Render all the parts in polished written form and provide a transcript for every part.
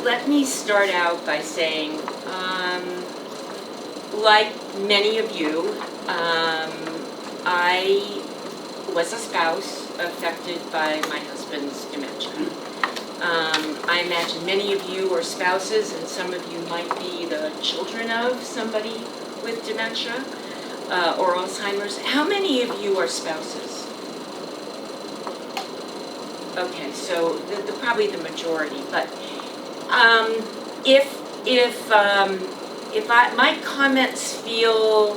let me start out by saying, like many of you, I was a spouse affected by my husband's dementia. I imagine many of you are spouses, and some of you might be the children of somebody with dementia or Alzheimer's. How many of you are spouses? Okay, so probably the majority. But if my comments feel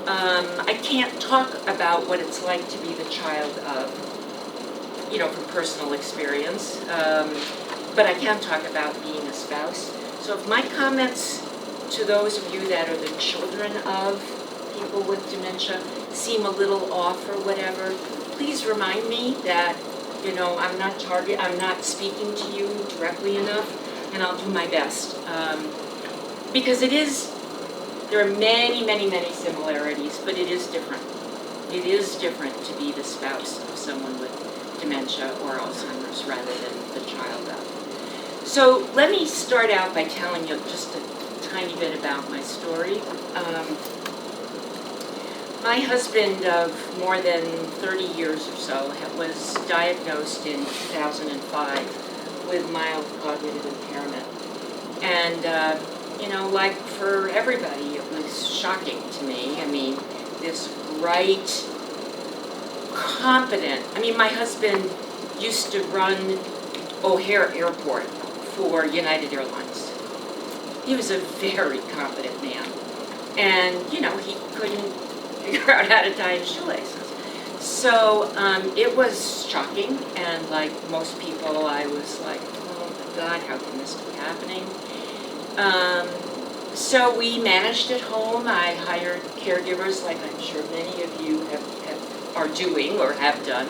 I can't talk about what it's like to be the child of, from personal experience, but I can talk about being a spouse. So if my comments to those of you that are the children of people with dementia seem a little off or whatever, please remind me that, I'm not speaking to you directly enough, and I'll do my best. Because there are many, many, many similarities, but it is different. It is different to be the spouse of someone with dementia or Alzheimer's rather than the child of. So let me start out by telling you just a tiny bit about my story. My husband of more than 30 years or so was diagnosed in 2005 with mild cognitive impairment. And, like for everybody, it was shocking to me. I mean, this bright, competent, my husband used to run O'Hare Airport for United Airlines. He was a very competent man. And, he couldn't figure out how to tie his shoelaces. So it was shocking, and like most people, I was like, oh my God, how can this be happening? So we managed at home. I hired caregivers, like I'm sure many of you are doing or have done.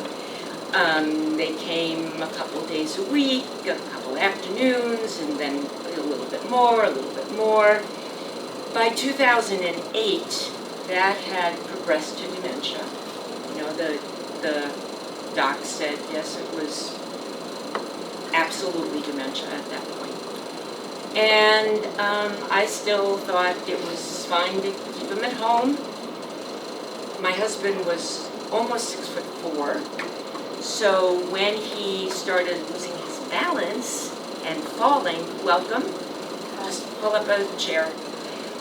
They came a couple days a week, a couple afternoons, and then a little bit more, a little bit more. By 2008, that had progressed to dementia. The doc said, yes, it was absolutely dementia at that point. And I still thought it was fine to keep him at home. My husband was almost 6'4", so when he started losing his balance and falling, welcome, just pull up a chair.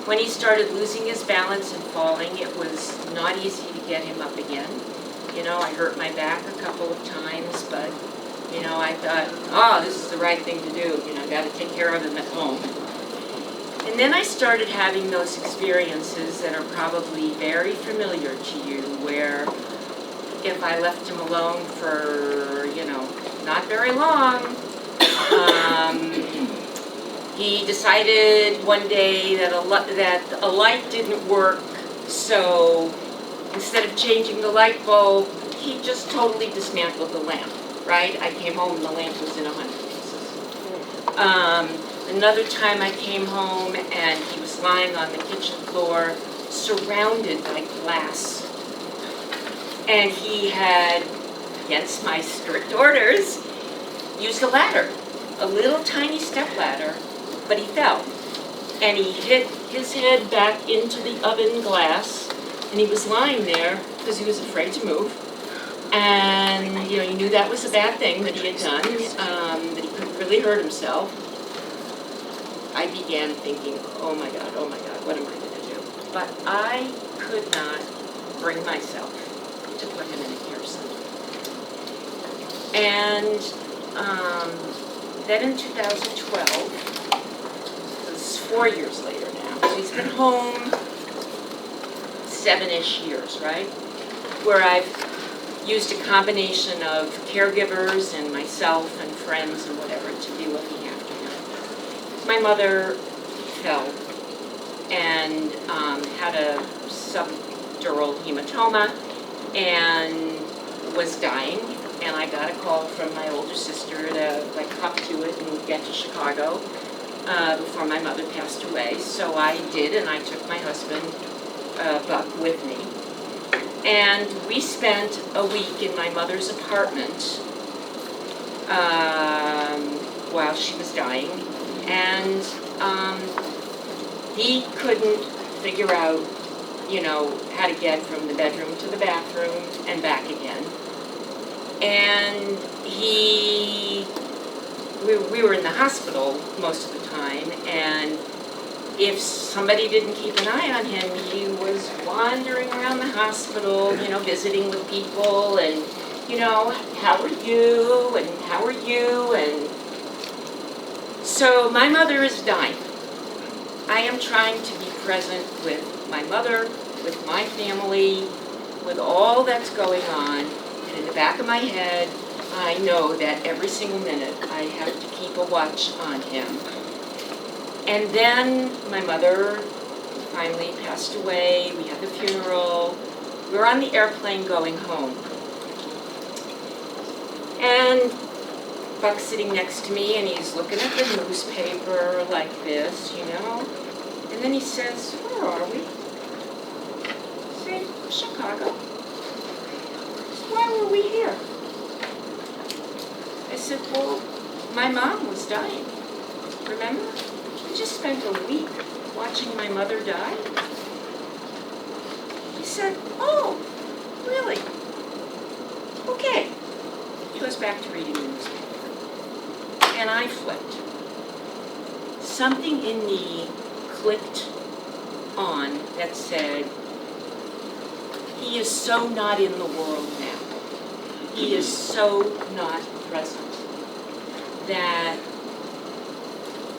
When he started losing his balance and falling, it was not easy to get him up again. I hurt my back a couple of times, but, I thought, this is the right thing to do. I got to take care of him at home. And then I started having those experiences that are probably very familiar to you, where if I left him alone for, not very long, he decided one day that a light didn't work, so instead of changing the light bulb, he just totally dismantled the lamp, right? I came home and the lamp was in 100 pieces. Another time I came home and he was lying on the kitchen floor, surrounded by glass. And he had, against my strict orders, used a ladder, a little tiny step ladder, but he fell. And he hit his head back into the oven glass, and he was lying there because he was afraid to move. And, he knew that was a bad thing that he had done, that he couldn't really hurt himself. I began thinking, oh my God, what am I going to do? But I could not bring myself to put him in a care center. And then in 2012, it's 4 years later now, so he's been home 7-ish years, right? Where I've used a combination of caregivers and myself and friends and whatever to be looking after him. My mother fell and had a subdural hematoma and was dying. And I got a call from my older sister to hop to it and get to Chicago before my mother passed away. So I did, and I took my husband, Buck, with me. And we spent a week in my mother's apartment while she was dying. And he couldn't figure out, how to get from the bedroom to the bathroom and back again. And we were in the hospital most of the time, and if somebody didn't keep an eye on him, he was wandering around the hospital, visiting with people, and, how are you, and how are you, and so my mother is dying. I am trying to be present with my mother, with my family, with all that's going on, and in the back of my head, I know that every single minute I have to keep a watch on him. And then my mother finally passed away. We had the funeral. We were on the airplane going home. And Buck's sitting next to me, and he's looking at the newspaper like this, And then he says, "Where are we?" I said, "Chicago." He said, "Why were we here?" I said, "Well, my mom was dying. Remember? We just spent a week watching my mother die." He said, "Oh, really? Okay." He goes back to reading the newspaper. And I flipped. Something in me clicked on that said, he is so not in the world now. He is so not present that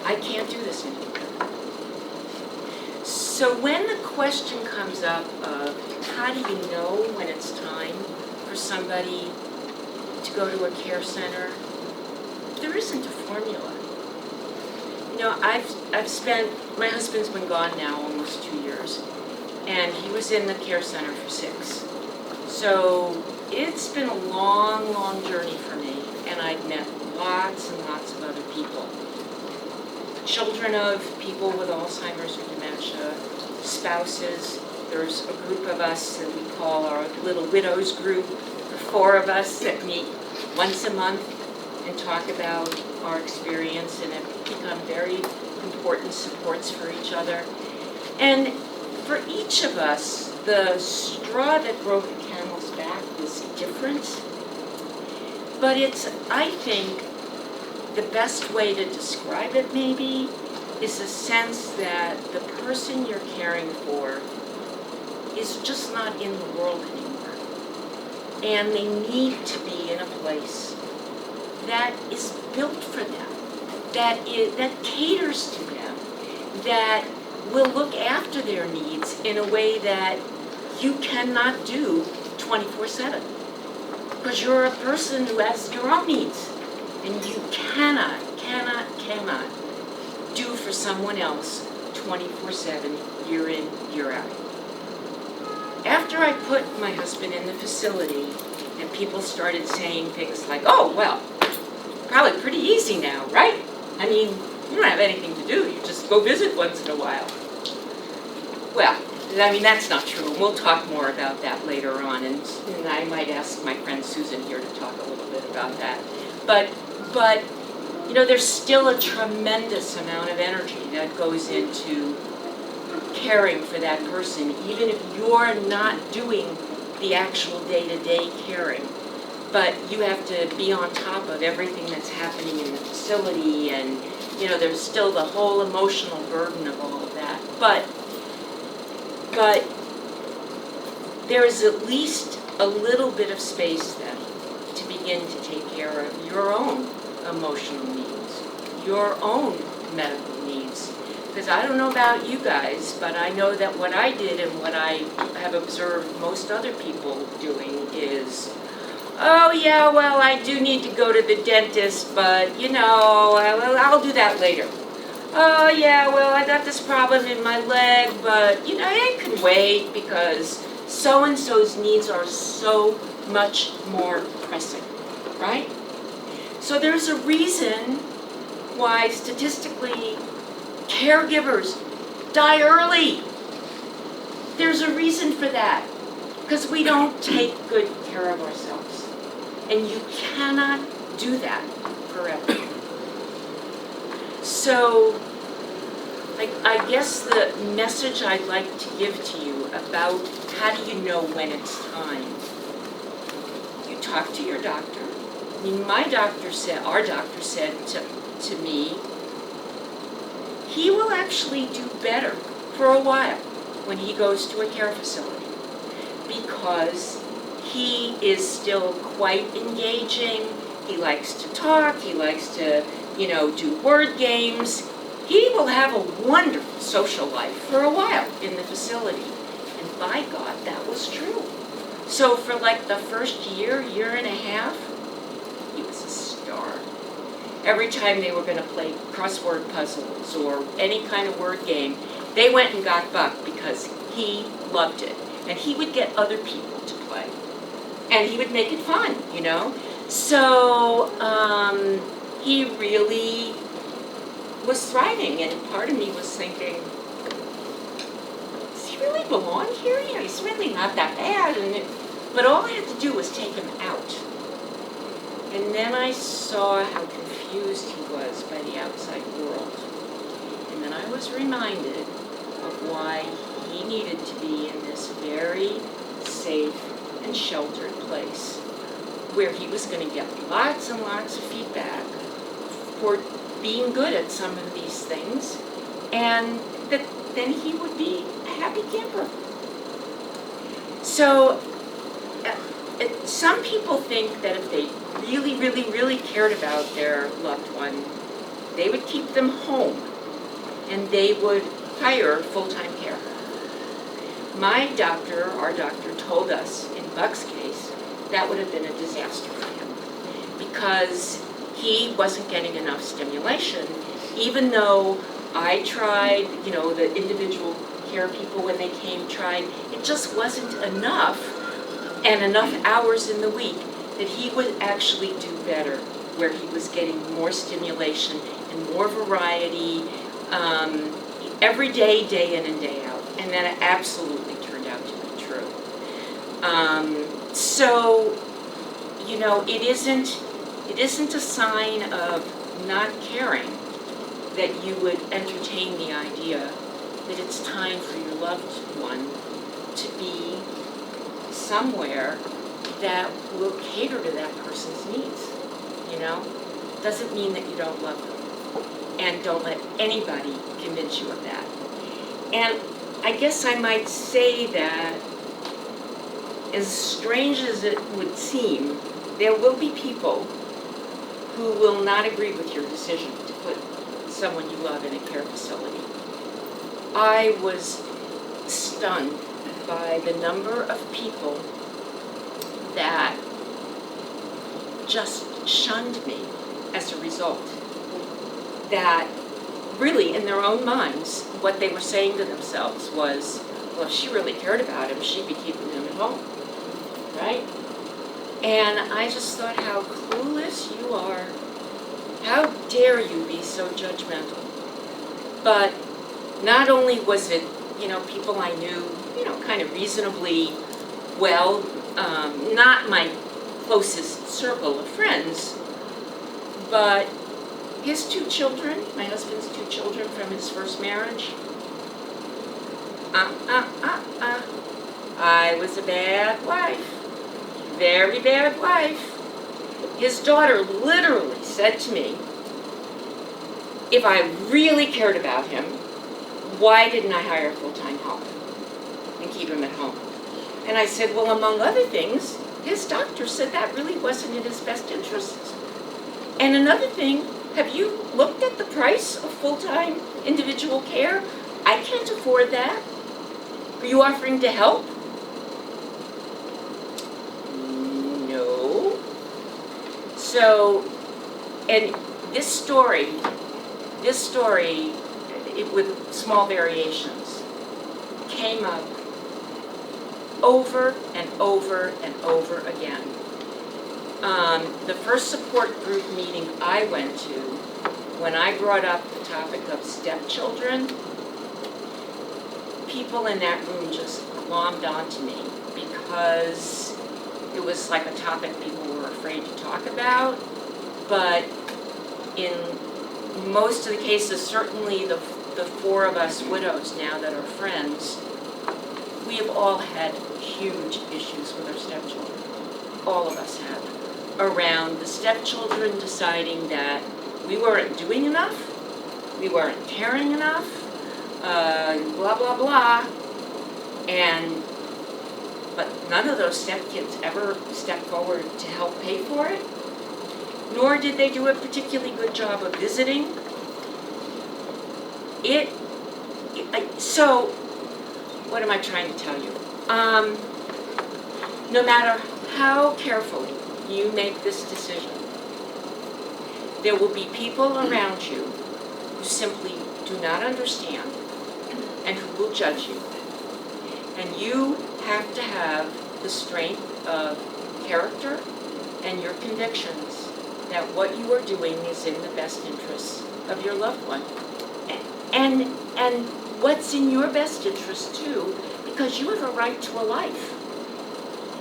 I can't do this anymore. So when the question comes up of how do you know when it's time for somebody to go to a care center, there isn't a formula. My husband's been gone now almost 2 years, and he was in the care center for 6. So it's been a long, long journey for me, and I've met lots and lots of other people. Children of people with Alzheimer's or dementia, spouses. There's a group of us that we call our little widows group, the 4 of us that meet once a month and talk about our experience, and have become very important supports for each other. And for each of us, the straw that broke the camel's back was different. But it's, I think, the best way to describe it maybe is a sense that the person you're caring for is just not in the world anymore. And they need to be in a place that is built for them, that caters to them, that will look after their needs in a way that you cannot do 24/7. Because you're a person who has your own needs, and you cannot do for someone else 24/7, year in, year out. After I put my husband in the facility, and people started saying things like, "Oh, well, probably pretty easy now, right? I mean, you don't have anything to do. You just go visit once in a while." Well, I mean, that's not true. We'll talk more about that later on, and I might ask my friend Susan here to talk a little bit about that. But there's still a tremendous amount of energy that goes into caring for that person, even if you're not doing the actual day-to-day caring. But you have to be on top of everything that's happening in the facility, and there's still the whole emotional burden of all of that. But there is at least a little bit of space then to begin to take care of your own emotional needs, your own medical needs. Because I don't know about you guys, but I know that what I did and what I have observed most other people doing is, "Oh yeah, well, I do need to go to the dentist, but I'll do that later. Oh yeah, well, I got this problem in my leg, but it can wait because so-and-so's needs are so much more pressing," right? So there's a reason why statistically caregivers die early. There's a reason for that, because we don't take good care of ourselves. And you cannot do that forever. So, I guess the message I'd like to give to you about how do you know when it's time. You talk to your doctor. I mean, our doctor said to me, he will actually do better for a while when he goes to a care facility because he is still quite engaging. He likes to talk. He likes to, do word games. He will have a wonderful social life for a while in the facility. And by God, that was true. So for like the first year and a half, he was a star. Every time they were going to play crossword puzzles or any kind of word game, they went and got Buck because he loved it. And he would get other people to play. And he would make it fun, So he really was thriving. And part of me was thinking, does he really belong here? He's really not that bad. But all I had to do was take him out. And then I saw how confused he was by the outside world. And then I was reminded of why he needed to be in this very safe and sheltered place where he was going to get lots and lots of feedback for being good at some of these things, and that then he would be a happy camper. So some people think that if they really, really, really cared about their loved one, they would keep them home and they would hire full-time care. Our doctor told us, in Buck's case, that would have been a disaster for him because he wasn't getting enough stimulation, even though I tried, the individual care people when they came tried, it just wasn't enough and enough hours in the week that he would actually do better, where he was getting more stimulation and more variety every day, day in and day out. And that absolutely turned out to be true. So, it isn't a sign of not caring that you would entertain the idea that it's time for your loved one to be somewhere that will cater to that person's needs, Doesn't mean that you don't love them. And don't let anybody convince you of that. And I guess I might say that, as strange as it would seem, there will be people who will not agree with your decision to put someone you love in a care facility. I was stunned by the number of people that just shunned me as a result. That really, in their own minds, what they were saying to themselves was, well, if she really cared about him, she'd be keeping him at home, right? And I just thought, how clueless you are. How dare you be so judgmental? But not only was it, people I knew, kind of reasonably well, not my closest circle of friends, but his two children, my husband's two children from his first marriage. I was a bad wife. Very bad wife. His daughter literally said to me, if I really cared about him, why didn't I hire full-time help and keep him at home? And I said, well, among other things, his doctor said that really wasn't in his best interests. And another thing, have you looked at the price of full-time individual care? I can't afford that. Are you offering to help? No. So, and this story, with small variations, came up over and over and over again. The first support group meeting I went to, when I brought up the topic of stepchildren, people in that room just glommed onto me because it was like a topic people were afraid to talk about. But in most of the cases, certainly the four of us widows now that are friends, we have all had huge issues with our stepchildren. All of us have. Around the stepchildren deciding that we weren't doing enough, we weren't caring enough, blah, blah, blah. But none of those stepkids ever stepped forward to help pay for it, nor did they do a particularly good job of visiting. So, what am I trying to tell you? No matter how carefully you make this decision, there will be people around you who simply do not understand and who will judge you. And you have to have the strength of character and your convictions that what you are doing is in the best interests of your loved one. And what's in your best interest too, because you have a right to a life.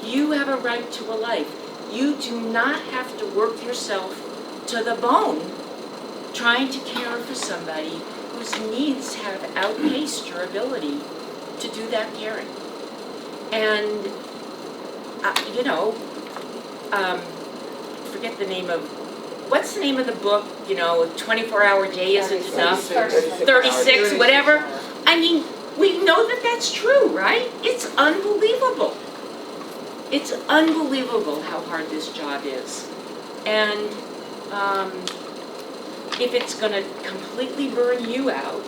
You have a right to a life. You do not have to work yourself to the bone trying to care for somebody whose needs have outpaced your ability to do that caring. And, forget the name of, what's the name of the book, 24-hour day isn't enough? 36, whatever. I mean, we know that that's true, right? It's unbelievable. It's unbelievable how hard this job is. And if it's going to completely burn you out,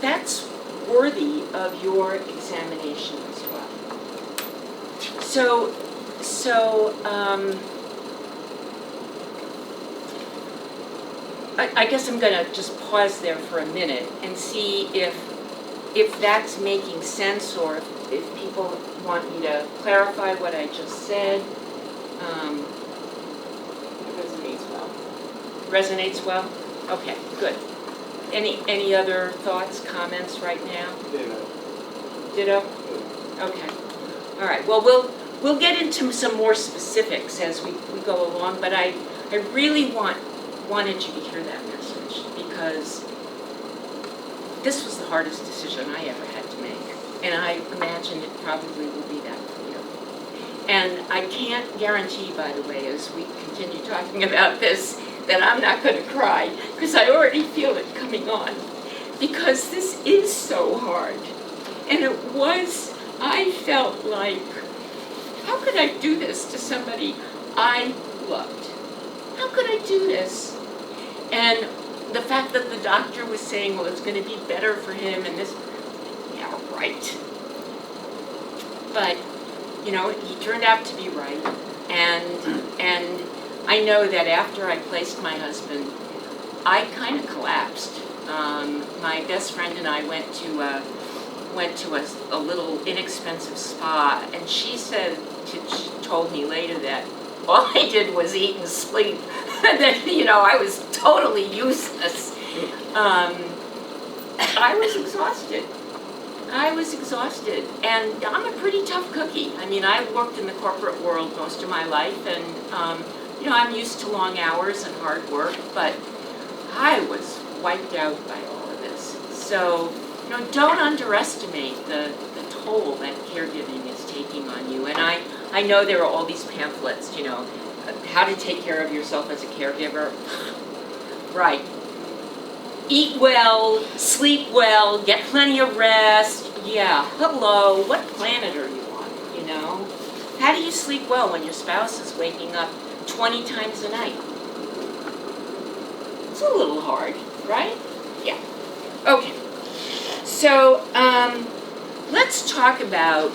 that's worthy of your examination as well. So I guess I'm going to just pause there for a minute and see if that's making sense, or if people want me to clarify what I just said. It resonates well. Resonates well? Okay, good. Any other thoughts, comments right now? Ditto? Okay. All right. Well, we'll get into some more specifics as we go along, but I really wanted you to hear that message, because this was the hardest decision I ever had to make, and I imagine it probably will be that for you. And I can't guarantee, by the way, as we continue talking about this, that I'm not going to cry, because I already feel it coming on, because this is so hard. And I felt like, how could I do this to somebody I loved? How could I do this? And the fact that the doctor was saying, well, it's going to be better for him, and this, yeah, right. But, he turned out to be right. And I know that after I placed my husband, I kind of collapsed. My best friend and I went to a little inexpensive spa, and she told me later that all I did was eat and sleep, and that, I was totally useless. I was exhausted, and I'm a pretty tough cookie. I mean, I've worked in the corporate world most of my life, and, I'm used to long hours and hard work, but I was wiped out by all of this. So, don't underestimate the toll that caregiving is taking on you. And I know there are all these pamphlets, how to take care of yourself as a caregiver. Right. Eat well, sleep well, get plenty of rest. Yeah, hello, what planet are you on, How do you sleep well when your spouse is waking up 20 times a night? It's a little hard, right? Yeah. Okay. So, let's talk about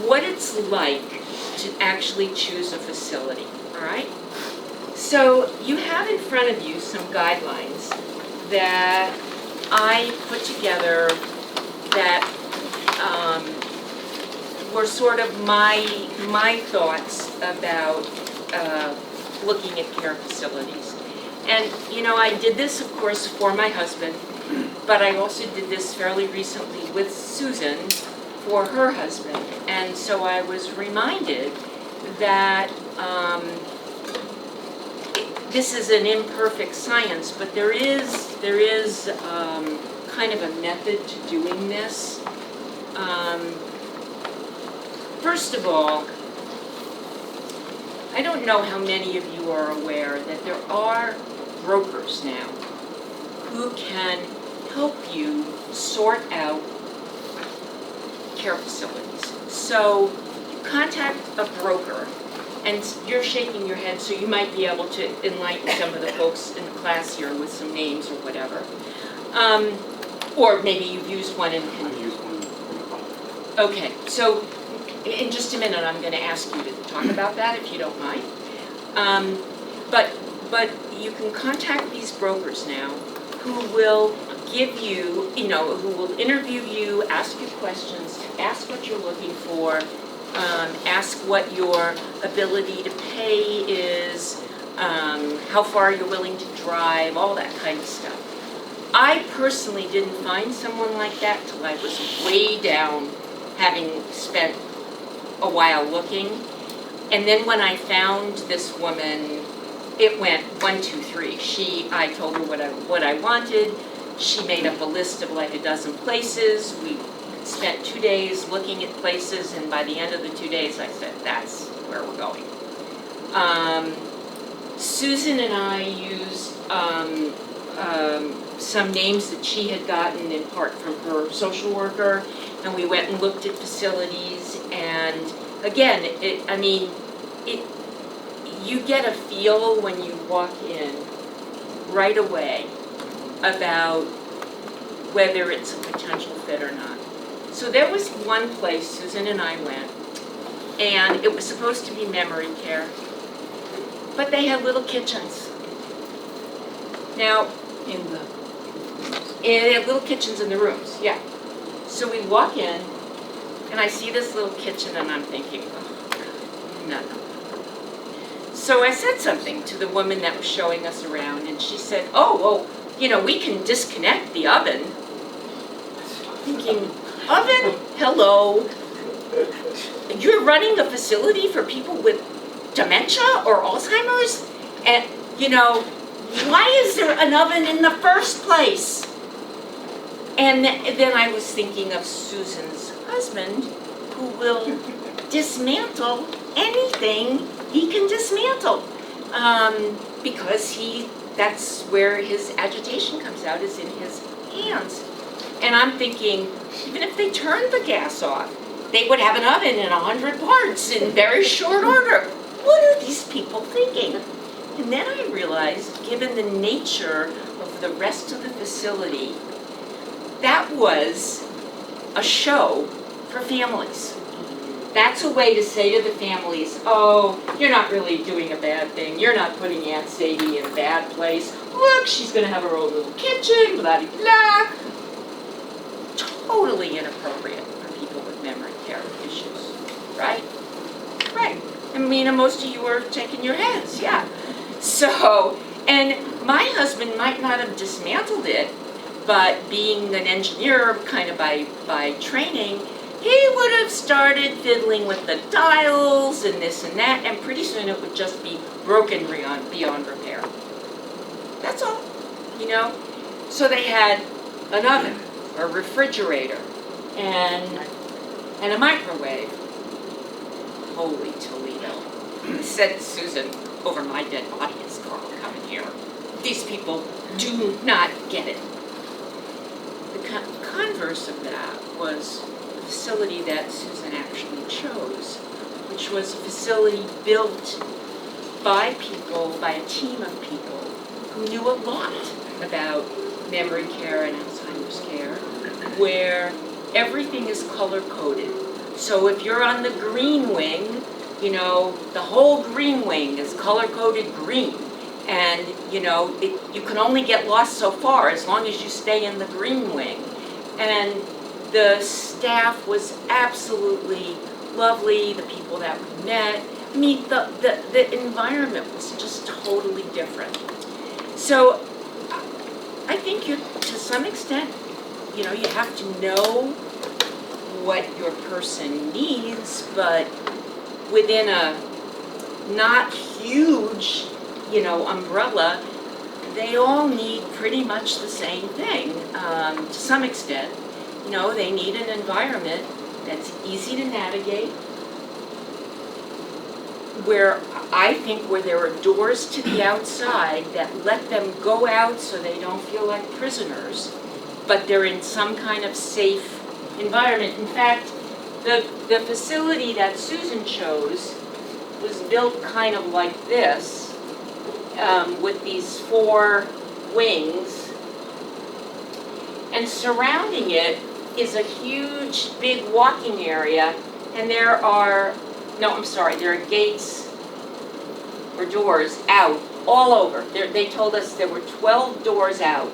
what it's like to actually choose a facility, all right? So, you have in front of you some guidelines that I put together that were sort of my thoughts about looking at care facilities. And, I did this, of course, for my husband, but I also did this fairly recently with Susan for her husband. And so I was reminded that this is an imperfect science, but there is kind of a method to doing this. First of all, I don't know how many of you are aware that there are brokers now who can help you sort out care facilities. So you contact a broker, and you're shaking your head, so you might be able to enlighten some of the folks in the class here with some names or whatever. Or maybe you've used one and can... I've used one. Okay, so in just a minute I'm going to ask you to talk about that if you don't mind. But you can contact these brokers now who will give you, who will interview you, ask you questions, ask what you're looking for, ask what your ability to pay is, how far you're willing to drive, all that kind of stuff. I personally didn't find someone like that till I was way down, having spent a while looking. And then when I found this woman, it went 1, 2, 3. I told her what I wanted. She made up a list of like a dozen places. We spent 2 days looking at places, and by the end of the 2 days, I said, that's where we're going. Susan and I used some names that she had gotten in part from her social worker, and we went and looked at facilities, and again, you get a feel when you walk in right away about whether it's a potential fit or not. So there was one place Susan and I went, and it was supposed to be memory care, but they had little kitchens. Now, they had little kitchens in the rooms, yeah. So we walk in, and I see this little kitchen, and I'm thinking, oh, no. So I said something to the woman that was showing us around, and she said, oh, well, we can disconnect the oven. Thinking, oven? Hello? You're running a facility for people with dementia or Alzheimer's? And, why is there an oven in the first place? And then I was thinking of Susan's husband, who will dismantle anything he can dismantle. Because that's where his agitation comes out, is in his hands. And I'm thinking, even if they turned the gas off, they would have an oven in 100 parts in very short order. What are these people thinking? And then I realized, given the nature of the rest of the facility, that was a show for families. That's a way to say to the families, oh, you're not really doing a bad thing. You're not putting Aunt Sadie in a bad place. Look, she's going to have her own little kitchen, blah, blah, blah. Totally inappropriate for people with memory care issues, right? Right. And most of you are shaking your heads, yeah. So, and my husband might not have dismantled it, but being an engineer kind of by training, he would have started fiddling with the dials and this and that, and pretty soon it would just be broken beyond repair. That's all, So they had an oven, a refrigerator, and a microwave. Holy Toledo. I said to Susan, over my dead body is Carl coming here. These people do not get it. The converse of that was the facility that Susan actually chose, which was a facility built by people, by a team of people who knew a lot about memory care and Alzheimer's care, where everything is color-coded. So if you're on the green wing, the whole green wing is color-coded green. And, you can only get lost so far as long as you stay in the green wing. And the staff was absolutely lovely, the people that we met. The environment was just totally different. So I think to some extent, you have to know what your person needs, but within a not huge umbrella, they all need pretty much the same thing to some extent. They need an environment that's easy to navigate, where there are doors to the outside that let them go out so they don't feel like prisoners, but they're in some kind of safe environment. In fact, the facility that Susan chose was built kind of like this, with these 4 wings, and surrounding it is a huge, big walking area, and there are gates or doors out all over. They told us there were 12 doors out.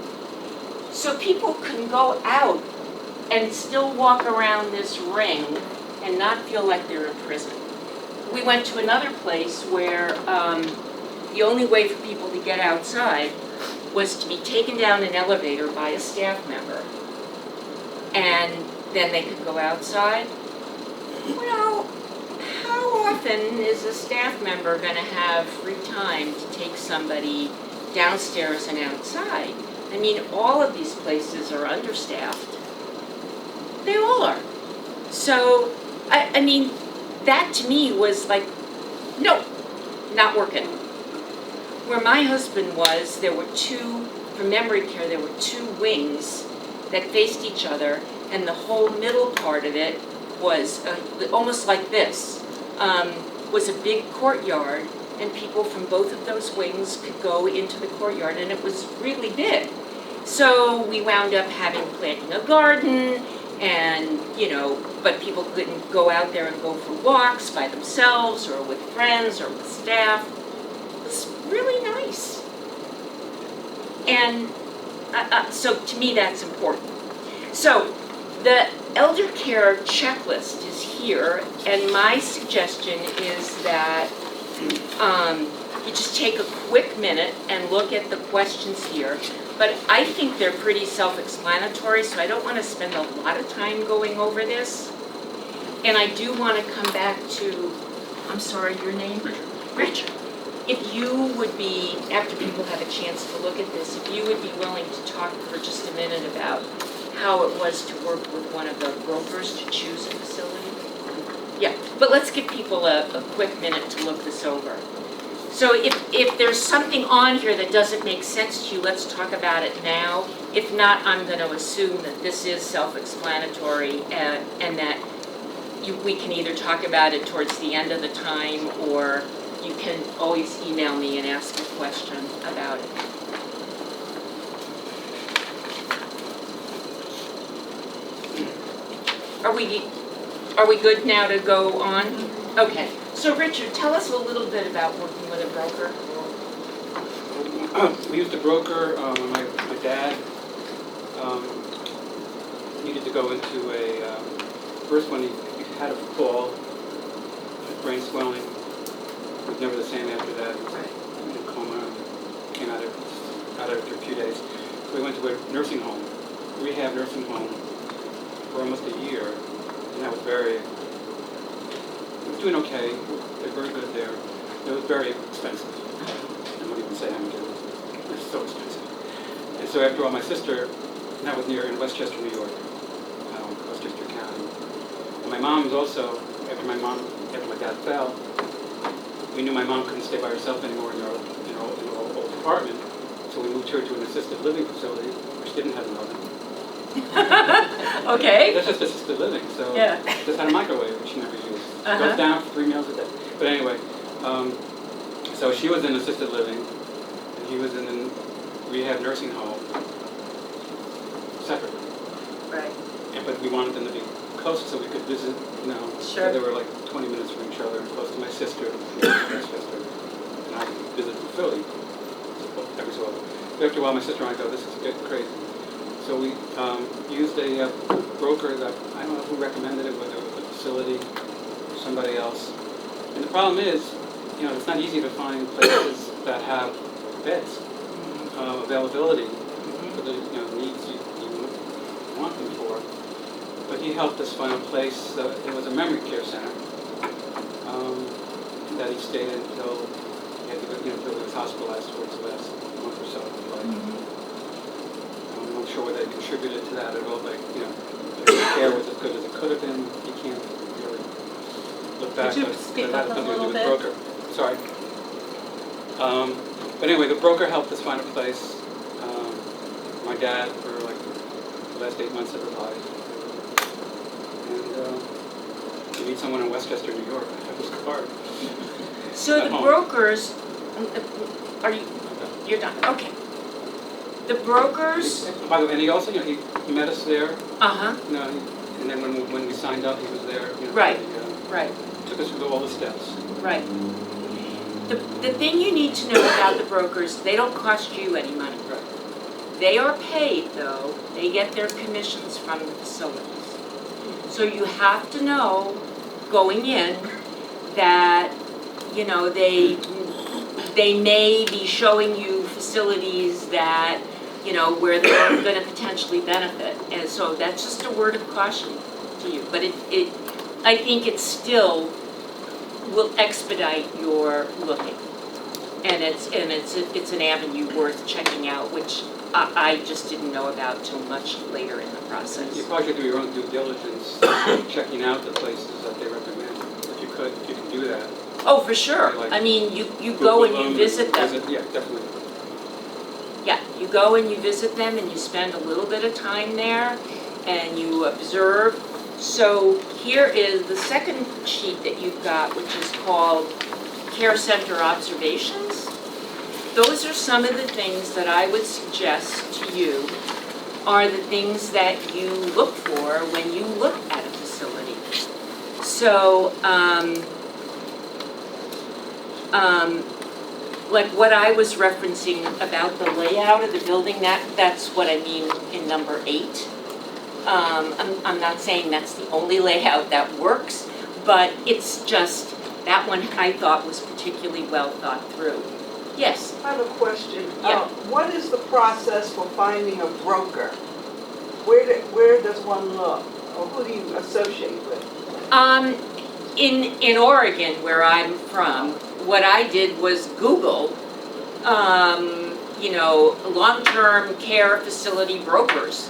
So people can go out and still walk around this ring and not feel like they're in prison. We went to another place where the only way for people to get outside was to be taken down an elevator by a staff member. And then they could go outside. Well, how often is a staff member going to have free time to take somebody downstairs and outside? I mean, all of these places are understaffed. They all are. So, I mean, that to me was like, no, not working. Where my husband was, there were 2, for memory care, there were 2 wings that faced each other, and the whole middle part of it was almost like this, was a big courtyard, and people from both of those wings could go into the courtyard, and it was really big. So we wound up planting a garden, and, but people couldn't go out there and go for walks by themselves or with friends or with staff. It was really nice. And so to me, that's important. So the elder care checklist is here, and my suggestion is that you just take a quick minute and look at the questions here. But I think they're pretty self-explanatory, so I don't want to spend a lot of time going over this. And I do want to come back to, I'm sorry, your name? Richard. If you would be, after people have a chance to look at this, if you would be willing to talk for just a minute about how it was to work with one of the brokers to choose a facility. Yeah, but let's give people a quick minute to look this over. So if there's something on here that doesn't make sense to you, let's talk about it now. If not, I'm going to assume that this is self-explanatory and that we can either talk about it towards the end of the time, or you can always email me and ask a question about it. Are we good now to go on? Okay. So Richard, tell us a little bit about working with a broker. We used a broker. My dad needed to go into first when he had a fall, brain swelling. He was never the same after that. He was in a coma, came out of it after a few days. So we went to a nursing home, rehab nursing home, for almost a year, and that was it was doing okay. They're very good there. It was very expensive. I won't even say how much it was. It was so expensive. And so after all, my sister, and that was in Westchester, New York, Westchester County. And my mom was also, after my dad fell, we knew my mom couldn't stay by herself anymore in her old apartment. So we moved her to an assisted living facility, which didn't have an oven. Okay. That's just assisted living, so yeah. Just had a microwave, which she never used. Goes down for 3 meals a day. But anyway, so she was in assisted living, and he was in a rehab nursing home, separately. Right. But we wanted them to be close so we could visit, Sure. So they were like 20 minutes from each other, close to my sister, and I visit from Philly every so often. After a while, my sister and I go, this is getting crazy. So we used a broker that, I don't know who recommended it, whether it was the facility or somebody else. And the problem is, it's not easy to find places that have beds, availability for the needs you want them for. But he helped us find a place, it was a memory care center, that he stayed until he had Billy was hospitalized towards the last month or so of his life. I'm not sure whether it contributed to that at all, like, the care was as good as it could have been. You can't really look back. Could you but speak that up had a nothing to do little with the bit? broker. Sorry. But anyway, the broker helped us find a place. My dad, for like the last 8 months of his life. And you need someone in Westchester, New York. I have his card. So At the home. brokers, you're done, okay. The brokers, By the way, and he also, he met us there. uh-huh, And then when we signed up, he was there. Right. He, right, took us through all the steps. right. The thing you need to know about the brokers, they don't cost you any money. Right. They are paid, though, they get their commissions from the facilities. So you have to know, going in, that, they may be showing you facilities that, where they're gonna potentially benefit. And so that's just a word of caution to you. But I think it still will expedite your looking. And it's an avenue worth checking out, which I just didn't know about till much later in the process. You probably should do your own due diligence, checking out the places that they recommend. If you can do that. Oh, for sure. Like I mean, you go and you visit them. Yeah, definitely. Yeah, you go and you visit them and you spend a little bit of time there and you observe. So here is the second sheet that you've got, which is called Care Center Observations. Those are some of the things that I would suggest to you are the things that you look for when you look at a facility. So, like what I was referencing about the layout of the building, that's what I mean in number 8. I'm not saying that's the only layout that works, but it's just, that one I thought was particularly well thought through. Yes? I have a question. Yeah. What is the process for finding a broker? Where does one look? Or who do you associate with? In Oregon, where I'm from, what I did was Google, long-term care facility brokers.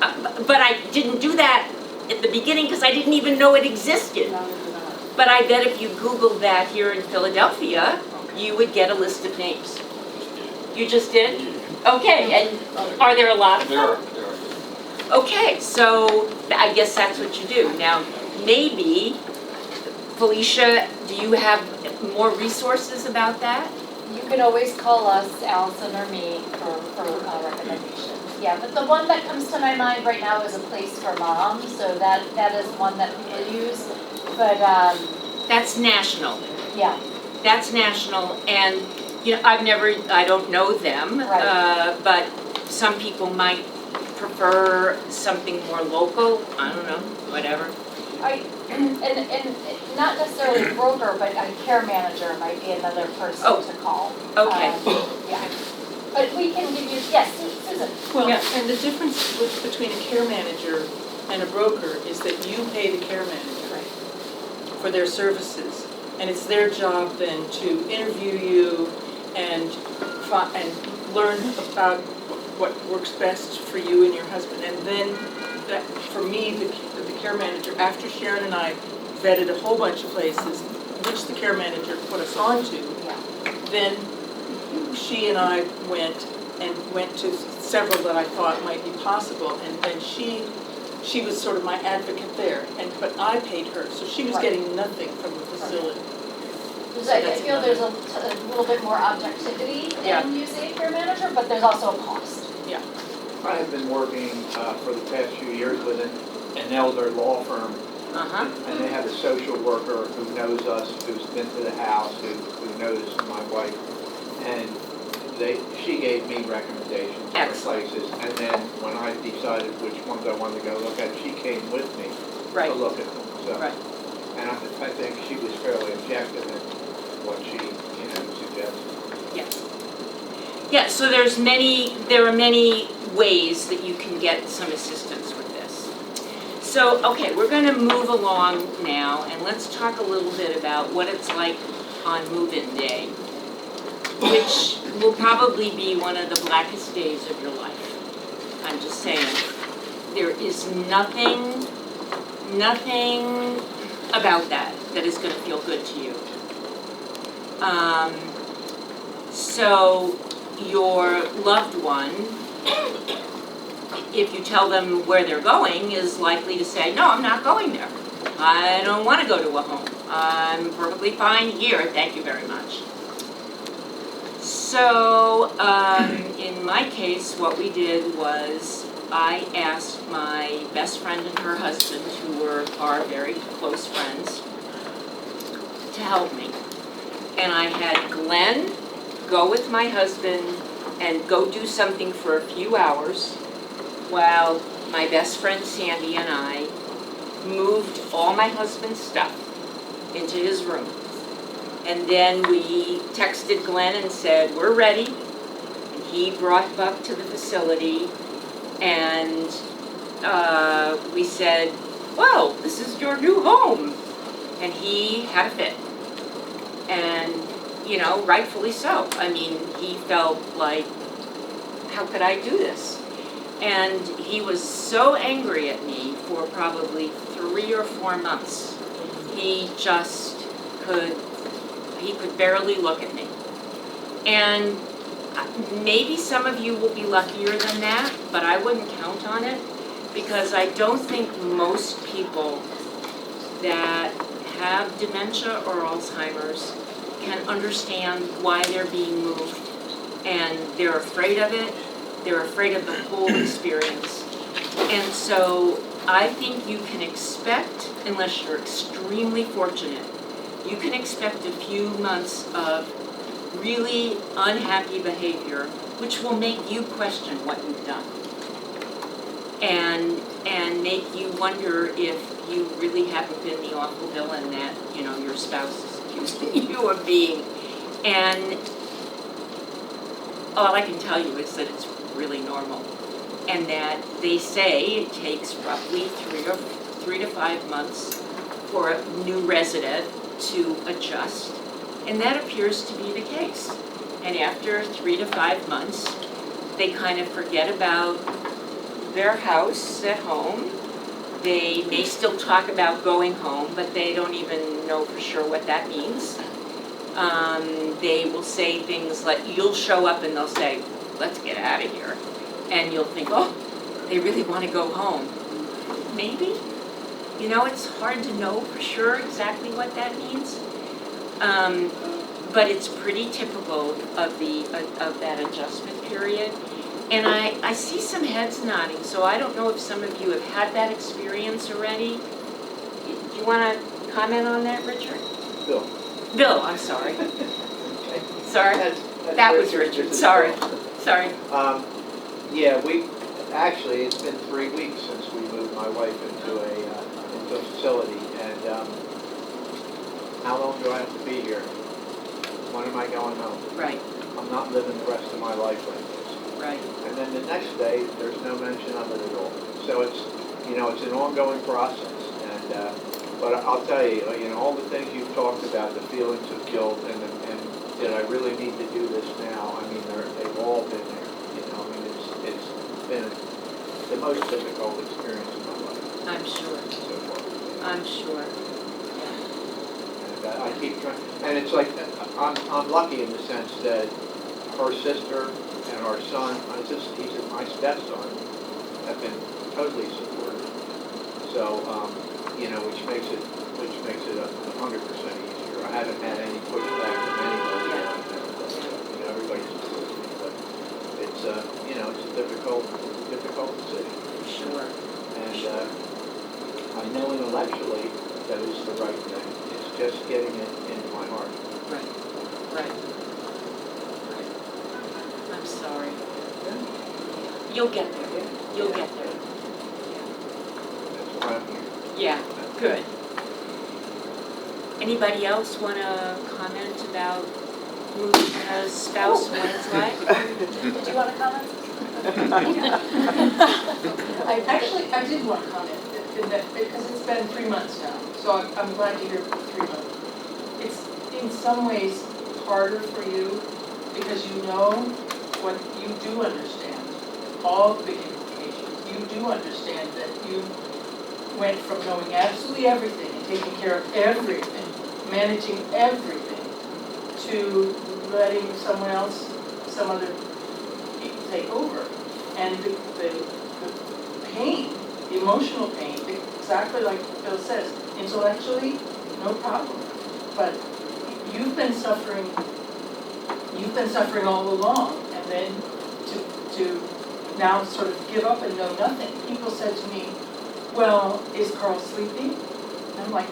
But I didn't do that at the beginning because I didn't even know it existed. But I bet if you Googled that here in Philadelphia, you would get a list of names. You just did? Okay, and are there a lot of them? There are. Okay, so I guess that's what you do. Now, maybe, Felicia, do you have more resources about that? You can always call us, Allison or me, for recommendations. Yeah, but the one that comes to my mind right now is A Place for Moms, so that is one that people use. But That's national. yeah, That's national, and, I don't know them. Right. But some people might prefer something more local, I don't know, whatever. and not necessarily a broker, but a care manager might be another person Oh. to call. Okay. Yeah, but we can give you, yes, Susan. Well, Yeah. and the difference between a care manager and a broker is that you pay the care manager for their services. And it's their job then to interview you and learn about what works best for you and your husband. And then, that for me, the care manager, after Sharon and I vetted a whole bunch of places, which the care manager put us on to, then she and I went to several that I thought might be possible, and then she was sort of my advocate there, but I paid her, so she was Right. getting nothing from the facility. I feel there's a little bit more objectivity Yeah. in using a care manager, but there's also a cost. I have been working for the past few years with an elder law firm, Uh-huh. and they have a social worker who knows us, who's been to the house, who knows my wife, and she gave me recommendations for Excellent. places, and then when I decided which ones I wanted to go look at, she came with me Right, to look at them. So, right. and I think she was fairly objective in what she suggested. Yeah, so there are many ways that you can get some assistance with this. So, okay, we're gonna move along now, and let's talk a little bit about what it's like on move-in day. which will probably be one of the blackest days of your life. I'm just saying. There is nothing about that is going to feel good to you. So your loved one, if you tell them where they're going, is likely to say, no, I'm not going there. I don't want to go to a home. I'm perfectly fine here, thank you very much. So in my case, what we did was I asked my best friend and her husband, who were our very close friends, to help me. And I had Glenn go with my husband and go do something for a few hours while my best friend Sandy and I moved all my husband's stuff into his room. And then we texted Glenn and said, we're ready. And he brought Buck to the facility and we said, well, this is your new home. And he had a fit. And, you know, rightfully so. I mean, he felt like, how could I do this? And he was so angry at me for probably 3 or 4 months. He just could barely look at me. And maybe some of you will be luckier than that, but I wouldn't count on it because I don't think most people that have dementia or Alzheimer's can understand why they're being moved. And they're afraid of it. They're afraid of the whole experience. And so I think you can expect, unless you're extremely fortunate, you can expect a few months of really unhappy behavior, which will make you question what you've done. And make you wonder if you really haven't been the awful villain that, you know, your spouse is accusing you of being. And all I can tell you is that it's really normal. And that they say it takes roughly 3 to 5 months for a new resident to adjust. And that appears to be the case. And after 3 to 5 months, they kind of forget about their house at home. They may still talk about going home, but they don't even know for sure what that means. They will say things like, you'll show up and they'll say, let's get out of here. And you'll think, oh, they really want to go home. Maybe. You know, it's hard to know for sure exactly what that means. But it's pretty typical of that adjustment period. And I see some heads nodding, so I don't know if some of you have had that experience already. Do you want to comment on that, Richard? Bill. Bill, I'm sorry. Okay. Sorry? That's That was Richard, sorry. Sorry. Yeah, actually, it's been 3 weeks since we moved my wife into a facility, and how long do I have to be here? When am I going home? Right, I'm not living the rest of my life like this. right. And then the next day, there's no mention of it at all. So it's, you know, it's an ongoing process. And but I'll tell you, you know, all the things you've talked about, the feelings of guilt, and did I really need to do this now? I mean, they've all been there. You know, I mean, it's been the most difficult experience of my life I'm sure, so far. I'm sure. And I keep trying, and it's like I'm lucky in the sense that her sister and our son, he's my stepson, have been totally supportive. So, you know, which makes it 100% easier. I haven't had any pushback from anybody. You know, everybody's supportive me, but it's you know, it's a difficult decision. Sure. And I know intellectually that it's the right thing. It's just getting it into my heart. Right, right. I'm sorry. You'll get there. You'll get there. That's why I'm here. Yeah, good. Anybody else want to comment about moving a spouse what it's like? Did you want to comment? I did want to comment, because it's been 3 months now, so I'm glad to hear 3 months. It's in some ways harder for you because you know what you do understand, all the implications. You do understand that you went from knowing absolutely everything and taking care of everything, managing everything, to letting someone else, some other people take over. And the pain, the emotional pain, exactly like Bill says, intellectually, no problem. But you've been suffering all along, and then to now sort of give up and know nothing. People said to me, well, is Carl sleeping? And I'm like,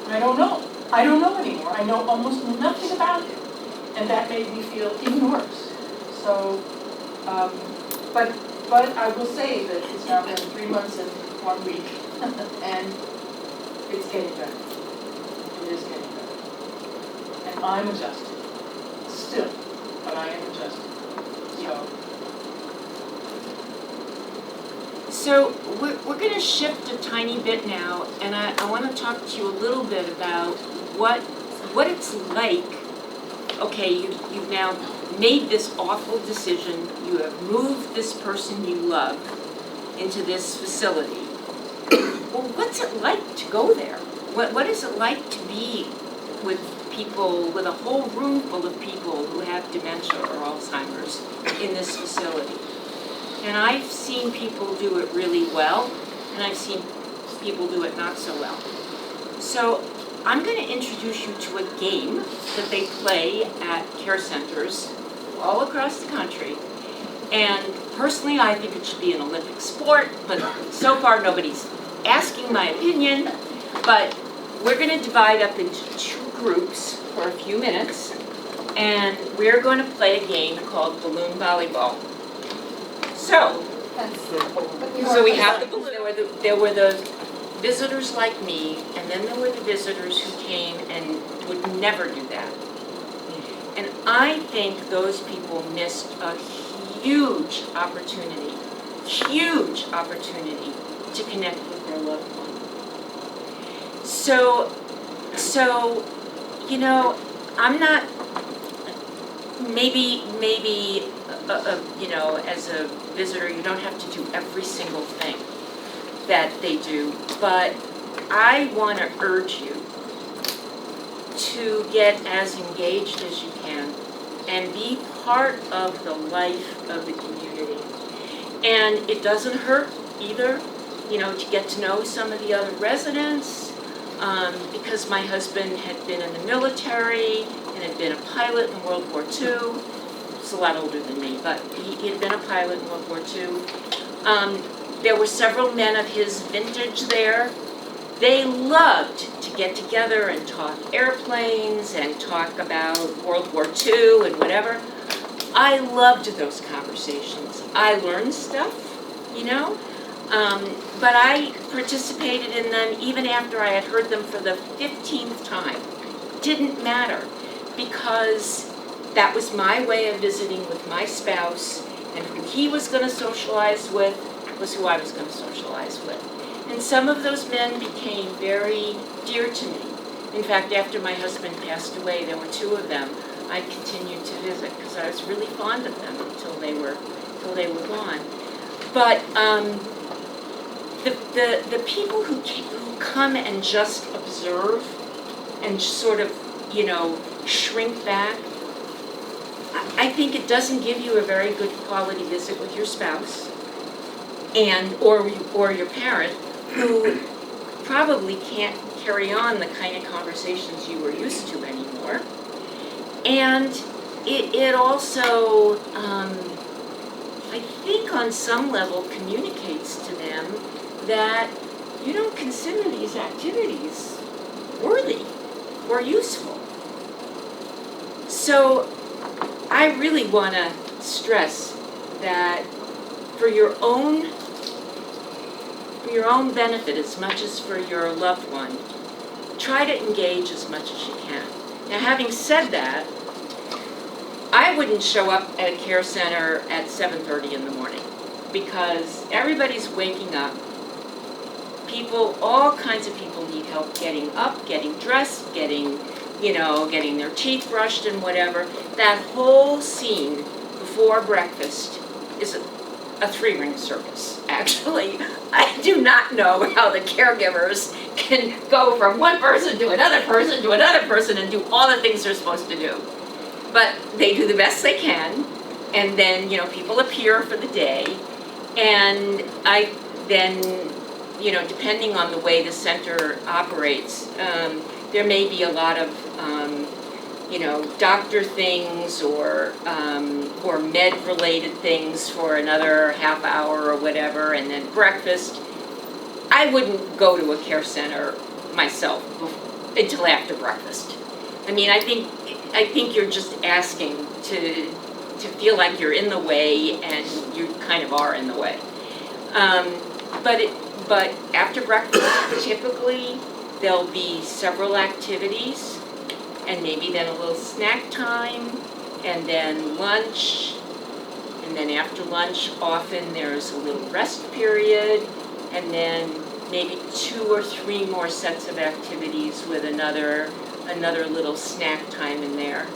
I don't know. I don't know anymore. I know almost nothing about him. And that made me feel even worse. So, but I will say that it's now been 3 months and 1 week, and it's getting better. It is getting better. And I'm adjusting, still, but I am adjusting. So we're going to shift a tiny bit now, and I want to talk to you a little bit about what it's like. Okay, you've now made this awful decision. You have moved this person you love into this facility. Well, what's it like to go there? What is it like to be with people, with a whole room full of people who have dementia or Alzheimer's in this facility? And I've seen people do it really well, and I've seen people do it not so well. So I'm going to introduce you to a game that they play at care centers all across the country. And personally, I think it should be an Olympic sport, but so far nobody's asking my opinion. But we're going to divide up into 2 groups for a few minutes, and we're going to play a game called balloon volleyball. So we have the balloon. There were the visitors like me, and then there were the visitors who came and would never do that. And I think those people missed a huge opportunity to connect with their loved one. So you know, I'm not, maybe you know, as a visitor, you don't have to do every single thing that they do, but I want to urge you to get as engaged as you can and be part of the life of the community. And it doesn't hurt either, you know, to get to know some of the other residents, because my husband had been in the military and had been a pilot in World War II. He's a lot older than me, but he had been a pilot in World War II. There were several men of his vintage there. They loved to get together and talk airplanes and talk about World War II and whatever. I loved those conversations. I learned stuff, you know, but I participated in them even after I had heard them for the 15th time. Didn't matter, because that was my way of visiting with my spouse, and who he was going to socialize with was who I was going to socialize with. And some of those men became very dear to me. In fact, after my husband passed away, there were 2 of them I continued to visit because I was really fond of them until they were gone. But the people who come and just observe and sort of, you know, shrink back, I think it doesn't give you a very good quality visit with your spouse and or your parent, who probably can't carry on the kind of conversations you were used to anymore. And it also, I think on some level, communicates to them that you don't consider these activities worthy or useful. So I really want to stress that for your own benefit as much as for your loved one, try to engage as much as you can. Now, having said that, I wouldn't show up at a care center at 7:30 in the morning because everybody's waking up. People, all kinds of people need help getting up, getting dressed, getting getting their teeth brushed and whatever. That whole scene before breakfast is a three-ring circus, actually. I do not know how the caregivers can go from one person to another person to another person and do all the things they're supposed to do. But they do the best they can, and then, people appear for the day, and depending on the way the center operates, there may be a lot of, doctor things or med-related things for another half hour or whatever, and then breakfast. I wouldn't go to a care center myself until after breakfast. I mean, I think you're just asking to feel like you're in the way, and you kind of are in the way. But after breakfast, typically there'll be several activities, and maybe then a little snack time, and then lunch, and then after lunch, often there's a little rest period, and then maybe 2 or 3 more sets of activities with another little snack time in there.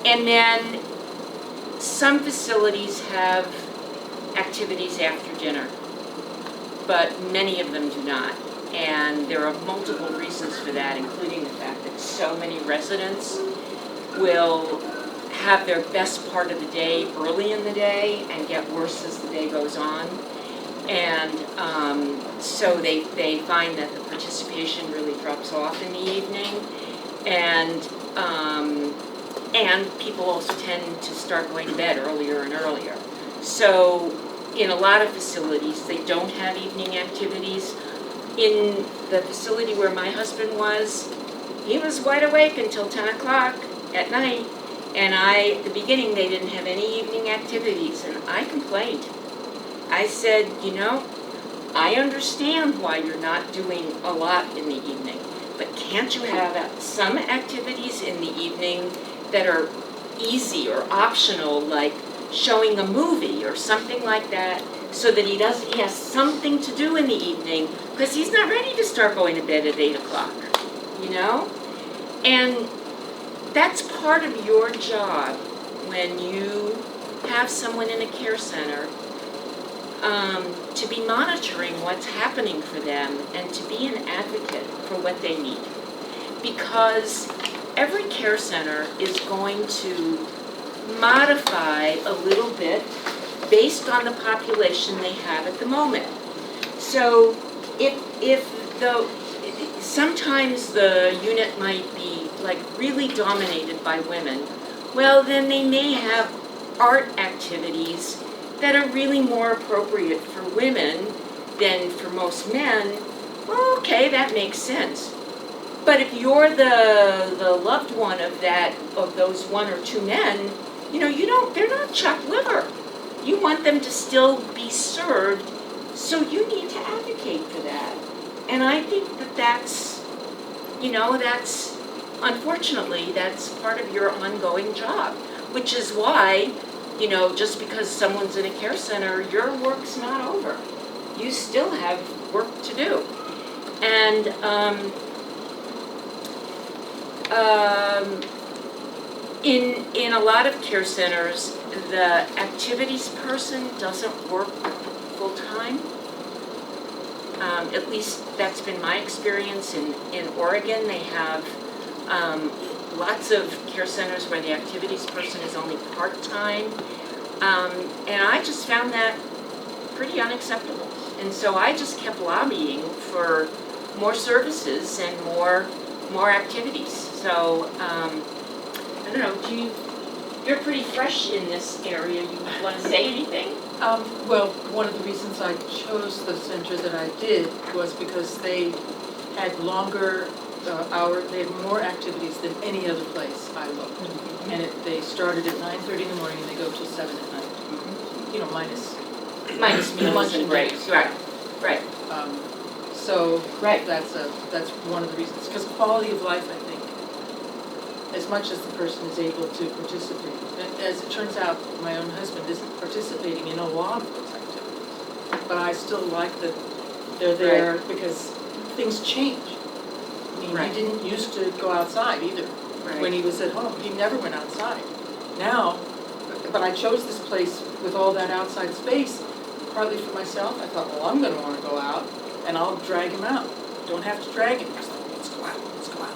And then some facilities have activities after dinner, but many of them do not. And there are multiple reasons for that, including the fact that so many residents will have their best part of the day early in the day and get worse as the day goes on. And so they find that the participation really drops off in the evening. And people also tend to start going to bed earlier and earlier. So in a lot of facilities, they don't have evening activities. In the facility where my husband was, he was wide awake until 10 o'clock at night. And at the beginning, they didn't have any evening activities, and I complained. I said, I understand why you're not doing a lot in the evening, but can't you have some activities in the evening that are easy or optional, like showing a movie or something like that, so that he has something to do in the evening, because he's not ready to start going to bed at 8 o'clock, And that's part of your job when you have someone in a care center, to be monitoring what's happening for them and to be an advocate for what they need. Because every care center is going to modify a little bit based on the population they have at the moment. So sometimes the unit might be like really dominated by women, well, then they may have art activities that are really more appropriate for women than for most men. Well, okay, that makes sense. But if you're the loved one of those 1 or 2 men, they're not chopped liver. You want them to still be served, so you need to advocate for that. And I think that's unfortunately, that's part of your ongoing job, which is why, just because someone's in a care center, your work's not over. You still have work to do. And in a lot of care centers, the activities person doesn't work full-time. At least that's been my experience in Oregon. They have lots of care centers where the activities person is only part-time. And I just found that pretty unacceptable. And so I just kept lobbying for more services and more activities. So, I don't know, you're pretty fresh in this area. You want to say anything? Well, one of the reasons I chose the center that I did was because they had longer hours, they had more activities than any other place I looked. Mm-hmm. And they started at 9:30 in the morning and they go till 7 at night. Mm-hmm. Minus meals lunch and breaks. Right. So that's one of the reasons. Because quality of life, I think, as much as the person is able to participate. And as it turns out, my own husband isn't participating in a lot of those activities. But I still like that they're there because things change. I mean, Right. he didn't used to go outside either. When he was at home, he never went outside. Now, but I chose this place with all that outside space, partly for myself. I thought, well, I'm gonna wanna go out, and I'll drag him out. Don't have to drag him, just like, let's go out, let's go out.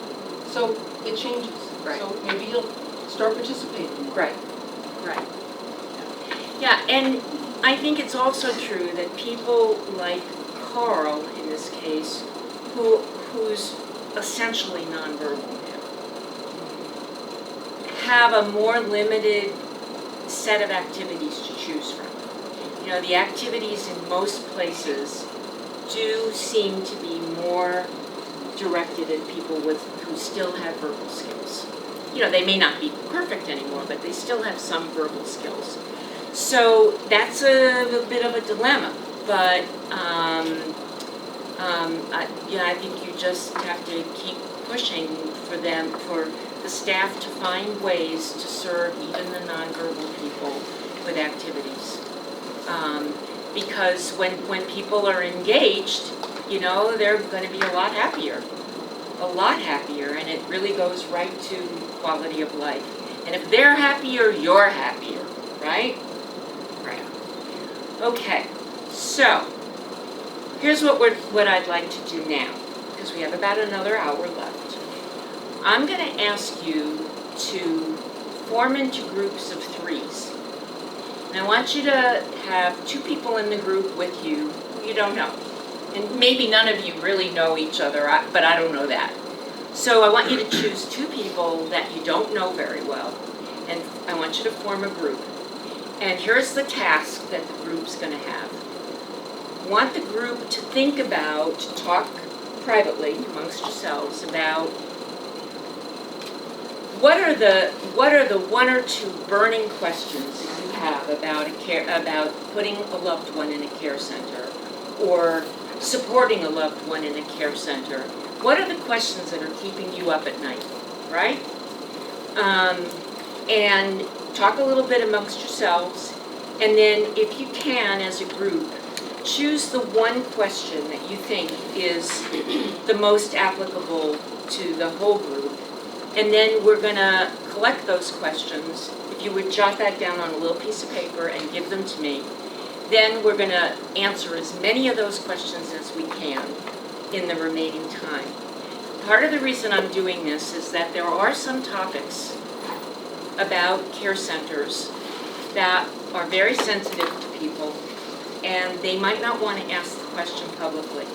So it changes. Right. So maybe he'll start participating more. Right, right. Yeah, and I think it's also true that people like Carl, in this case, who's essentially nonverbal, have a more limited set of activities to choose from. You know, the activities in most places do seem to be more directed at people who still have verbal skills. You know, they may not be perfect anymore, but they still have some verbal skills. So that's a bit of a dilemma, but I think you just have to keep pushing for the staff to find ways to serve even the nonverbal people with activities. Because when people are engaged, you know, they're going to be a lot happier, and it really goes right to quality of life. And if they're happier, you're happier, right? Right. Okay, so here's what I'd like to do now, because we have about another hour left. I'm going to ask you to form into groups of 3s. And I want you to have 2 people in the group with you who you don't know. And maybe none of you really know each other, but I don't know that. So I want you to choose 2 people that you don't know very well, and I want you to form a group. And here's the task that the group's going to have. I want the group to think about, talk privately amongst yourselves about what are the 1 or 2 burning questions that you have about putting a loved one in a care center or supporting a loved one in a care center. What are the questions that are keeping you up at night, right? And talk a little bit amongst yourselves, and then if you can, as a group, choose the 1 question that you think is the most applicable to the whole group, and then we're going to collect those questions. If you would jot that down on a little piece of paper and give them to me, then we're going to answer as many of those questions as we can in the remaining time. Part of the reason I'm doing this is that there are some topics about care centers that are very sensitive to people, and they might not want to ask the question publicly.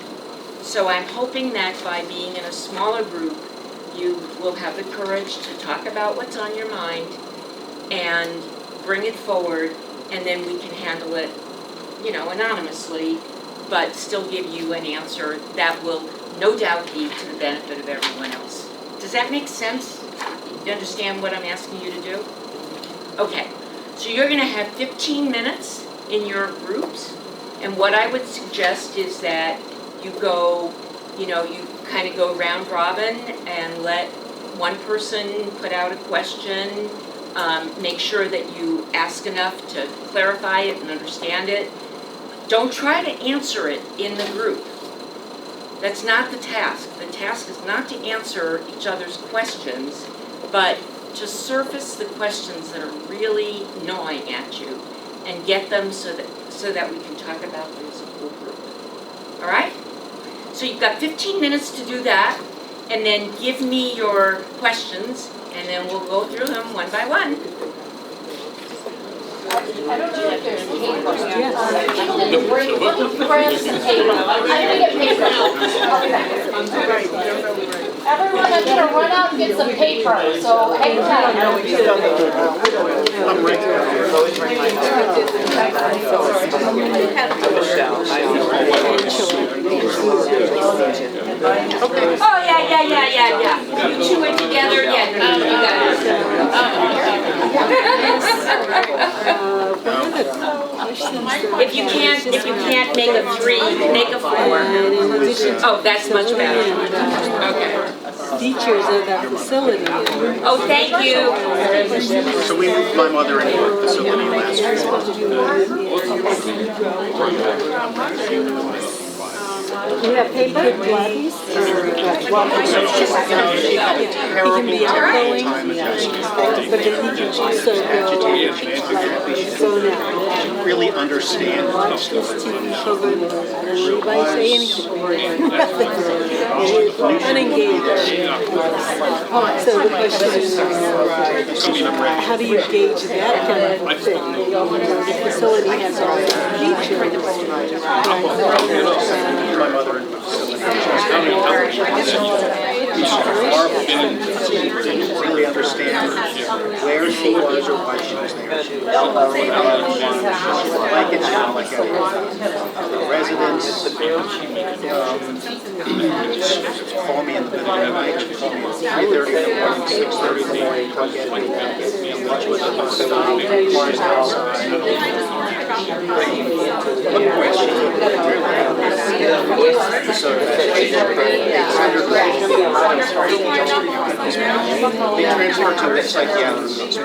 So I'm hoping that by being in a smaller group, you will have the courage to talk about what's on your mind and bring it forward, and then we can handle it, you know, anonymously, but still give you an answer that will no doubt be to the benefit of everyone else. Does that make sense? You understand what I'm asking you to do? Okay, so you're going to have 15 minutes in your groups, and what I would suggest is that you go, you know, you kind of go round robin and let one person put out a question, make sure that you ask enough to clarify it and understand it. Don't try to answer it in the group. That's not the task. The task is not to answer each other's questions, but to surface the questions that are really gnawing at you and get them so that we can talk about them as a whole group. All right? So you've got 15 minutes to do that, and then give me your questions, and then we'll go through them one by one. I don't know if there's paper. Grab some paper. I'm gonna get paper. Everyone, I'm gonna run out and get some paper, so hang tight. I'm right there. Always bring my Oh, yeah. You 2 are together, yeah. You got it. If you can't make a 3, make a 4. Oh, that's much better. Okay. Features of that facility. Oh, thank you. So we moved my mother into a facility last year. You have paper, Pilates, or he can be outgoing, but then he can also go now. Really understand Watch this TV program, nobody say anything, nothing. Unengaged. So the question is, how do you gauge that kind of thing? The facility has all these features. my mother in the didn't really understand where she was or why she was there. She was like it, she didn't like it. Residents call me in the middle of the night, call me at 3:30 in the morning, 6:30 in the morning, come get me, watch what the cars outside. One question, so they transfer to a psychiatrist.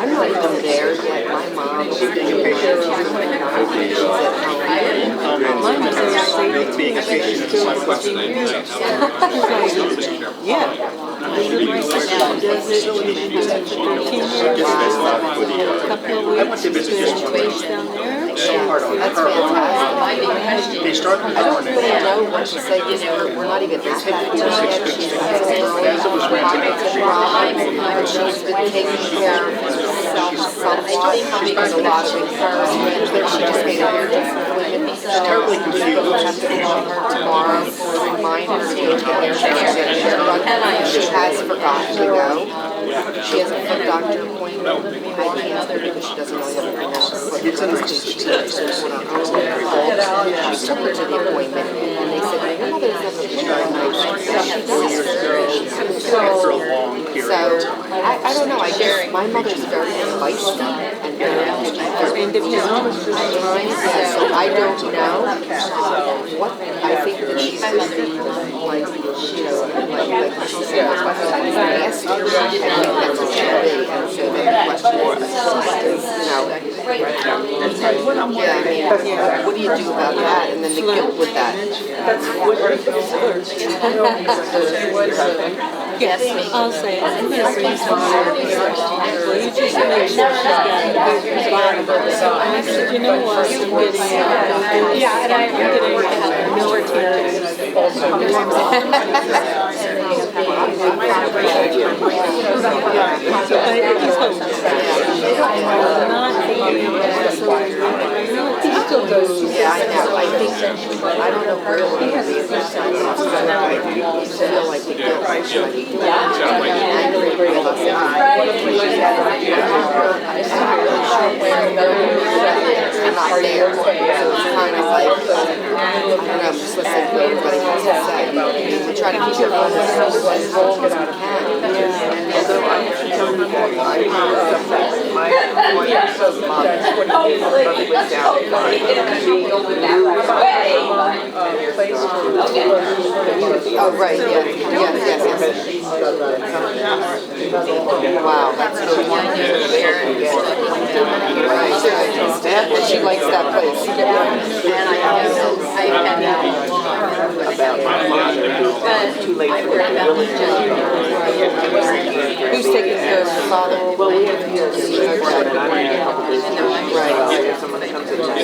I'm not even there yet. My mom is being a patient. Being a patient is my question. Yeah. Does it, I went to visit just one day. down there? So hard on That's her. fantastic. They started I don't really know what to say because we're not even at that point yet. She's as it was renting out. but she's been taking care of herself somewhat because a lot of encouragement, but she just made a very different appointment. So Terribly I'm confused. going to have to call her tomorrow for a reminder to go get her she has forgotten to go. She has a foot doctor appointment. I canceled because she doesn't really have a remember. It's a nice experience. She took her to the appointment and they said, your mother doesn't have a foot diagnosis. She does. After a long period So, of time. I don't know, I guess my mother's very feisty and very independent. So I don't know what, I think that she's just like, you know, like she said, nasty. I think that's what she'll be. And so then the question is, you know, yeah, I mean, what do you do about that? And then the guilt with that. Yes, I'll say it. I'm going to say something. Well, you just make sure she's got a good environment. So I said, you know what, I'm getting military. Yeah, I know. I think, I don't know where we're going to be at this time. I feel like the guilt should be doing it. I'm not there. So it's kind of like, I don't know, I'm just listening to what everybody wants to say. We try to keep it on as long as we can. Although I have to tell you that my mother was down in Oh, right, yeah. Yes. Wow, that's good. Right. And she likes that place. too late for the village. Who's taking care of the father? Well, we have here, but I'm in a couple days. Right. If someone comes in and live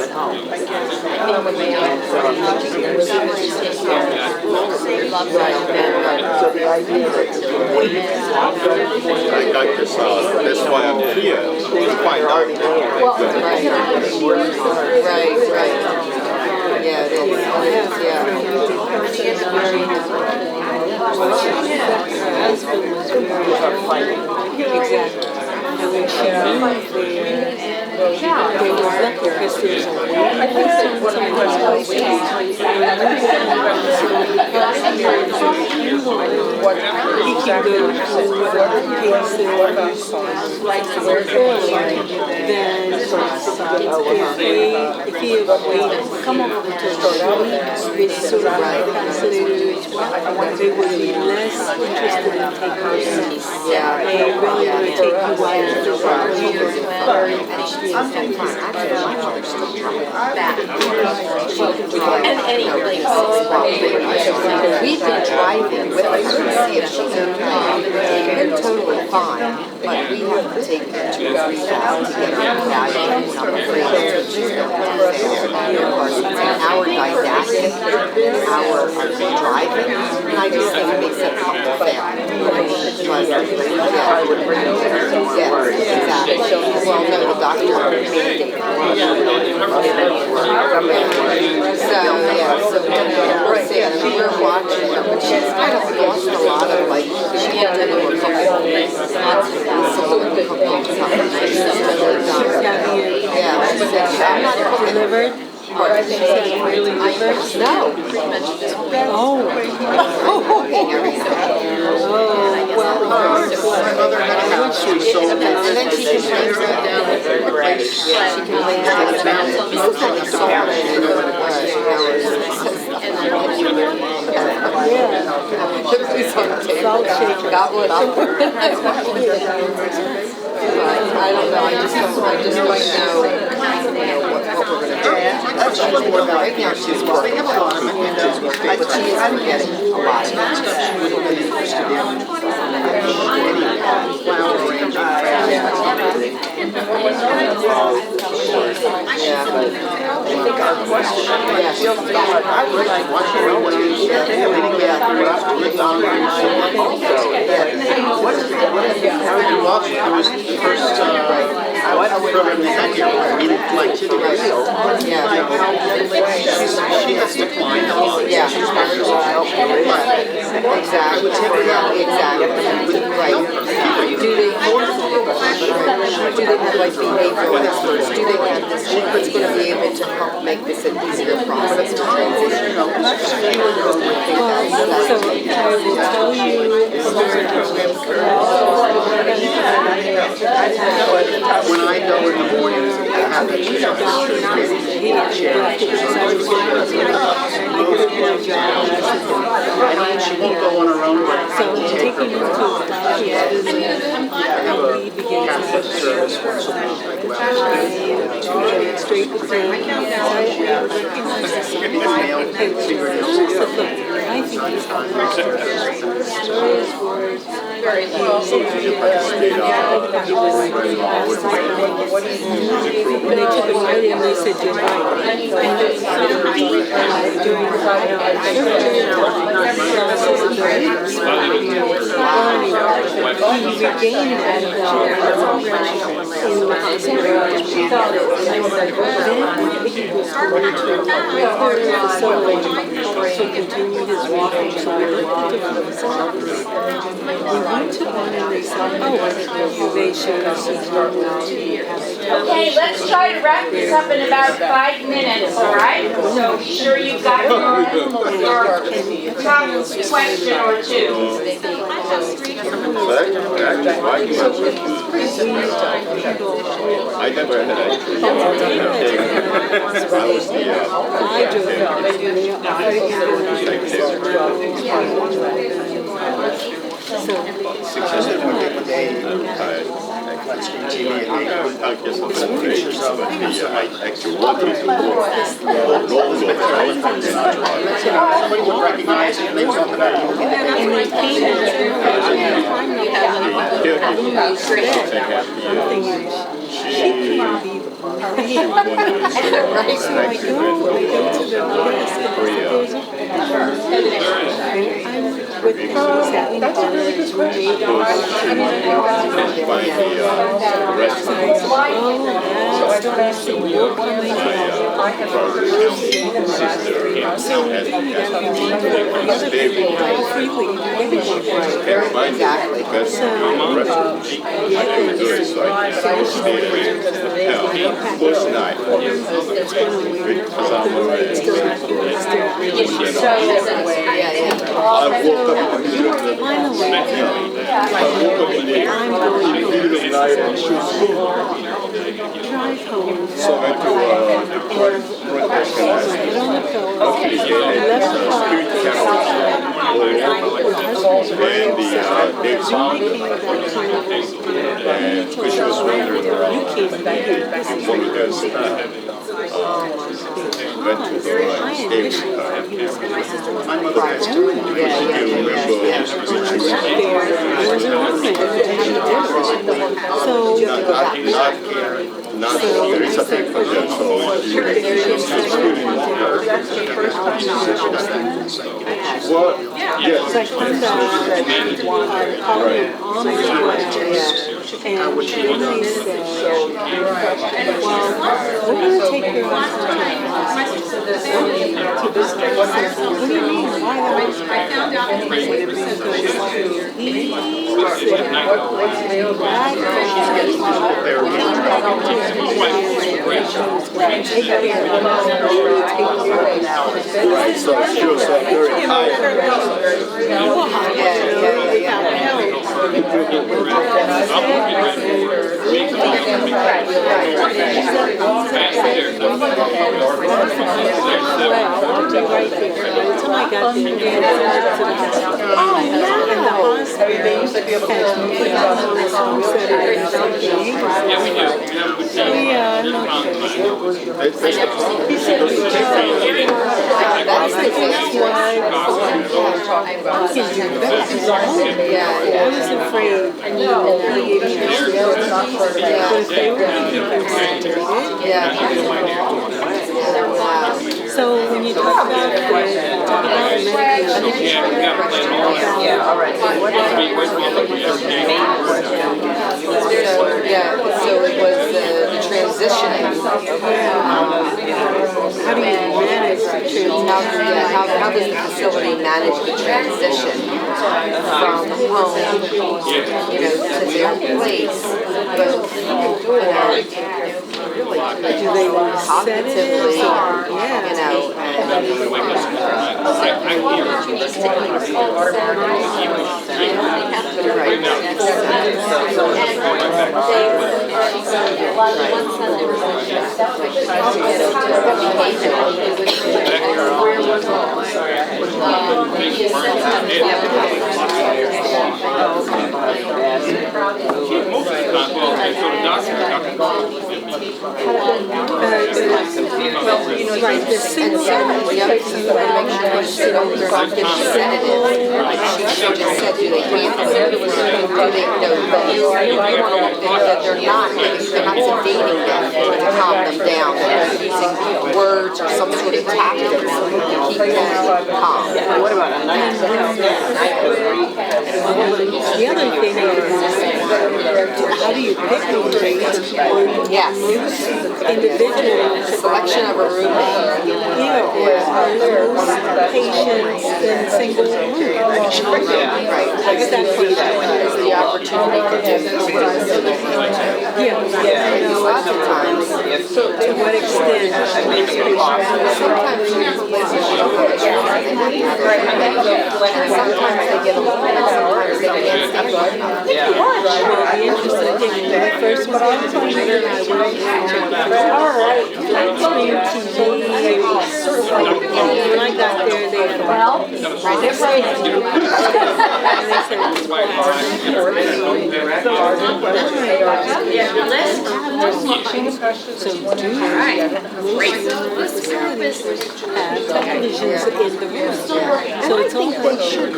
at home. So the idea is to wait. I got this why I'm here to find out. Right. Yeah, it is. Yeah. Her husband was very exactly. And when she moved there, they were lucky because there's a waiting list on some of these places. So he can go to whatever case there is earlier than if he had waited come over to this sort of capacity, they would be less interested in taking her. Yeah. really want to take you while you're And she's like, fine, actually, my mother still drives. She can drive, any place. We've been driving with her to see if she's okay. They're totally fine, but we have to take her 2 or 3 times to get her evaluated. I'm afraid that's what she's going to do there. Of course, it's an hour didactic, an hour driving, and I just think it makes it a couple fail. Yeah, exactly. Well, no, the doctor mandated. So, yeah, so we're seeing, we're watching her, but she's kind of lost a lot of, like, she went into a couple of things. Yeah, she said, I'm not cooking. Delivered? No. Oh. Well, My mother had cancer, so And then she complains about she complains about people having salt in salt shaker. Gobble it up. I don't know, I just don't know what we're gonna do. Right now she's working, but she is forgetting a lot. Yeah, but I think our question, I would like to know what you said. How did you watch it? It was the first program they had here, meaningful activities. Yeah. She has declined a lot. Yeah, she's very well. Exactly. Exactly. Right. Do they have like behavioral experts? Do they have this that's going to be able to help make this an easier process to transition? So I will tell you When I go in the mornings, I have to check out she won't go on her own, but so I'm taking you to Catholic service or something like that. straight to the I think he's when they took him right in, they said, you're right. He regained that in the hospital. To continue his walking, so we looked at different facilities. We went to one and they said, oh, they showed us a Okay, let's try to wrap this up in about 5 minutes, all right? So be sure you've got your top question or two. I never had actually. I was the I guess I'm pictures of it. I actually wanted to Somebody would recognize it and they talk about it. So I go to the desk and there's I'm with him, he's having dinner, his roommate, oh, that's nice, and you're coming so we do that, we need to work together freely, Exactly. drive home. So I went to And you can't be here. This is Well, because because I envisioned that he was going to have my mother passed away. If you do remember, there was a room there to have dinner. So not there is a thing for them, so well, yes. I found out calling her on the and then they said, well, we're going to take her out to this place. What do you mean? Why not? I found out because he said, So she was very tired. I was afraid. So when you talk about So it was the transitioning. How do you manage the transition? How does the facility manage the transition from home, to their place? But, Do they cognitively, right, the single she just said, do they hand food? Do they, they're not sedating them to calm them down. They're using words or some sort of tactics to keep them calm. What about a night? The other thing is, how do you pick the grades? Yes. Individual Selection of a roommate. or most patients than single room. Right. Exactly. Is the opportunity for different lots of times. To what extent most patients Sometimes you have places you don't have a choice and they have to have it. And sometimes they get along and sometimes they can't stand it. will be interested in when I first was on TV and I was explain TV and when I got there they had televisions in the room. So it's all they should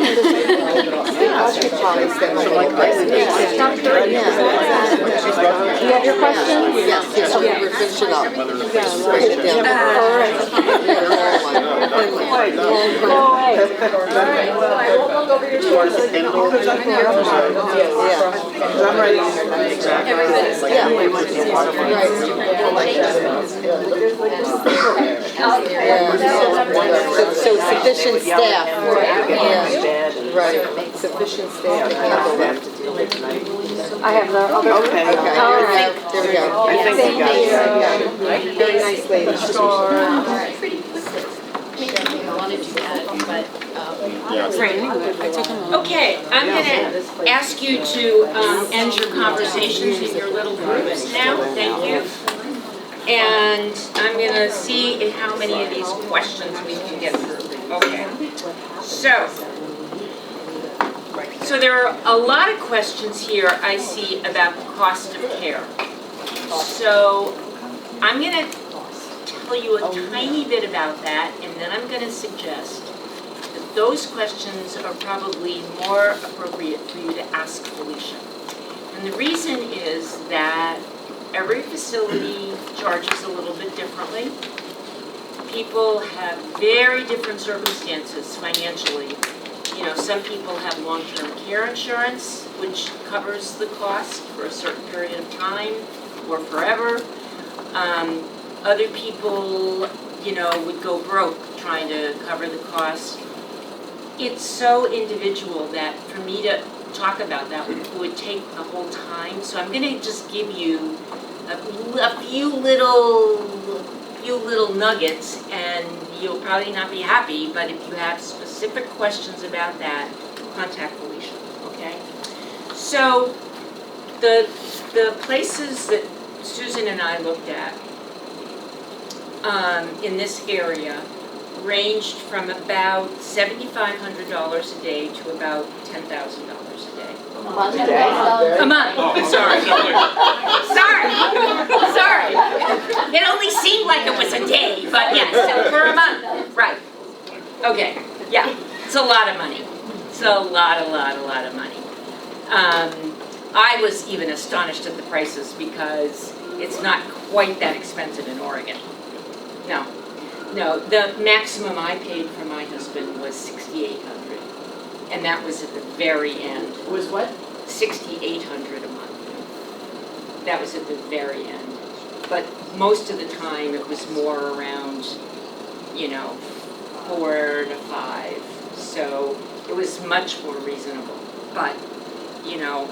You have your question? Yes, we're finishing up. I'm ready. So sufficient staff. Right. Sufficient staff to handle that. I have no other. Okay. There we go. I think we got it. Very nice lady. Okay, I'm going to ask you to end your conversations in your little groups now. Thank you. And I'm going to see how many of these questions we can get through. Okay. So there are a lot of questions here I see about the cost of care. So I'm going to tell you a tiny bit about that, and then I'm going to suggest that those questions are probably more appropriate for you to ask Felicia. And the reason is that every facility charges a little bit differently. People have very different circumstances financially. You know, some people have long-term care insurance, which covers the cost for a certain period of time or forever. Other people, you know, would go broke trying to cover the cost. It's so individual that for me to talk about that would take the whole time. So I'm going to just give you a few little nuggets, and you'll probably not be happy, but if you have specific questions about that, contact Felicia, okay? So the places that Susan and I looked at in this area ranged from about $7,500 a day to about $10,000 a day. A month. Sorry. Sorry. It only seemed like it was a day, but yes, so for a month. Right. Okay. Yeah. It's a lot of money. It's a lot of money. I was even astonished at the prices because it's not quite that expensive in Oregon. No, the maximum I paid for my husband was $6,800, and that was at the very end. Was what? $6,800 a month. That was at the very end. But most of the time it was more around, you know, 4 to 5. So it was much more reasonable. But, you know,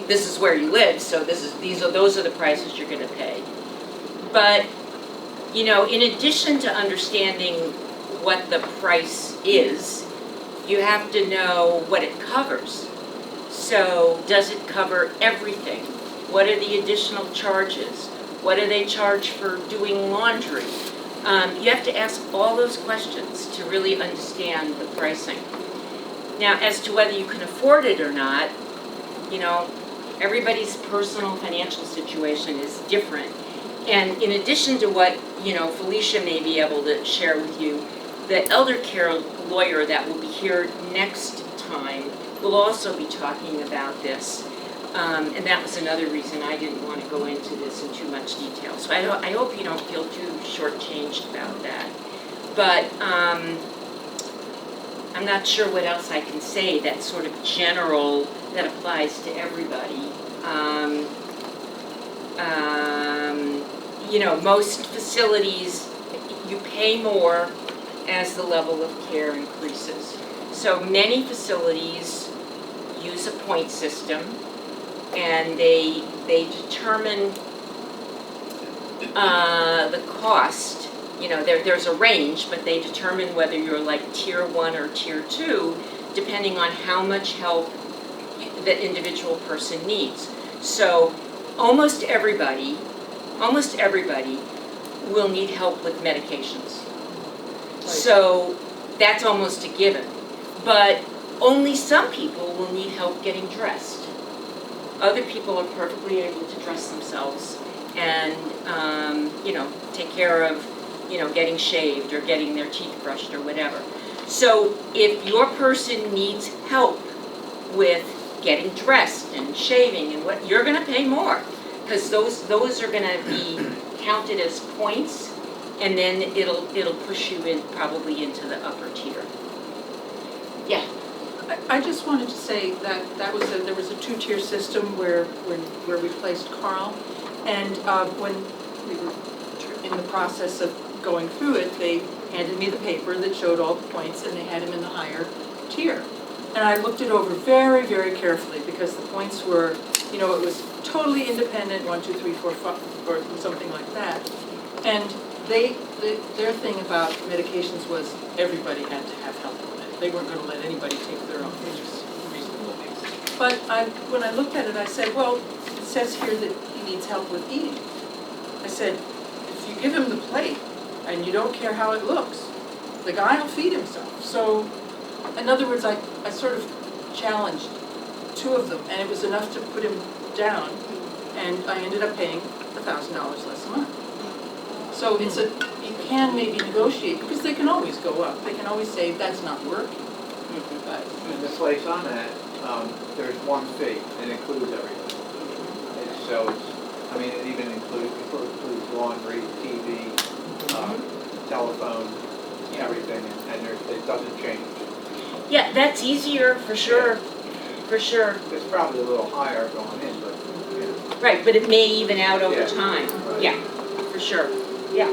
this is where you live, so those are the prices you're going to pay. But, you know, in addition to understanding what the price is, you have to know what it covers. So does it cover everything? What are the additional charges? What do they charge for doing laundry? You have to ask all those questions to really understand the pricing. Now, as to whether you can afford it or not, you know, everybody's personal financial situation is different. And in addition to what, you know, Felicia may be able to share with you, the elder care lawyer that will be here next time will also be talking about this. And that was another reason I didn't want to go into this in too much detail. So I hope you don't feel too shortchanged about that. But I'm not sure what else I can say that's sort of general, that applies to everybody. You know, most facilities, you pay more as the level of care increases. So many facilities use a point system, and they determine the cost. You know, there's a range, but they determine whether you're like tier 1 or tier 2, depending on how much help the individual person needs. So almost everybody will need help with medications. So that's almost a given. But only some people will need help getting dressed. Other people are perfectly able to dress themselves and, you know, take care of, you know, getting shaved or getting their teeth brushed or whatever. So if your person needs help with getting dressed and shaving and what, you're going to pay more, because those are going to be counted as points, and then it'll push you in probably into the upper tier. Yeah. I just wanted to say that there was a 2-tier system where we placed Carl, and when we were in the process of going through it, they handed me the paper that showed all the points, and they had him in the higher tier. And I looked it over very, very carefully, because the points were, you know, it was totally independent, 1, 2, 3, 4, 5, or something like that. And their thing about medications was everybody had to have help with it. They weren't going to let anybody take their own, which is reasonable. But when I looked at it, I said, well, it says here that he needs help with eating. I said, if you give him the plate and you don't care how it looks, the guy will feed himself. So, in other words, I sort of challenged 2 of them, and it was enough to put him down. and I ended up paying $1,000 less a month. So you can maybe negotiate, because they can always go up. They can always say, that's not working. But In the place I'm at, there's one fee, and it includes everything. So it even includes laundry, TV, telephone, everything, and it doesn't change. Yeah, that's easier, for sure, for sure. It's probably a little higher going in, but, Right, but it may even out over Yeah. time. Right. Yeah, for sure, yeah.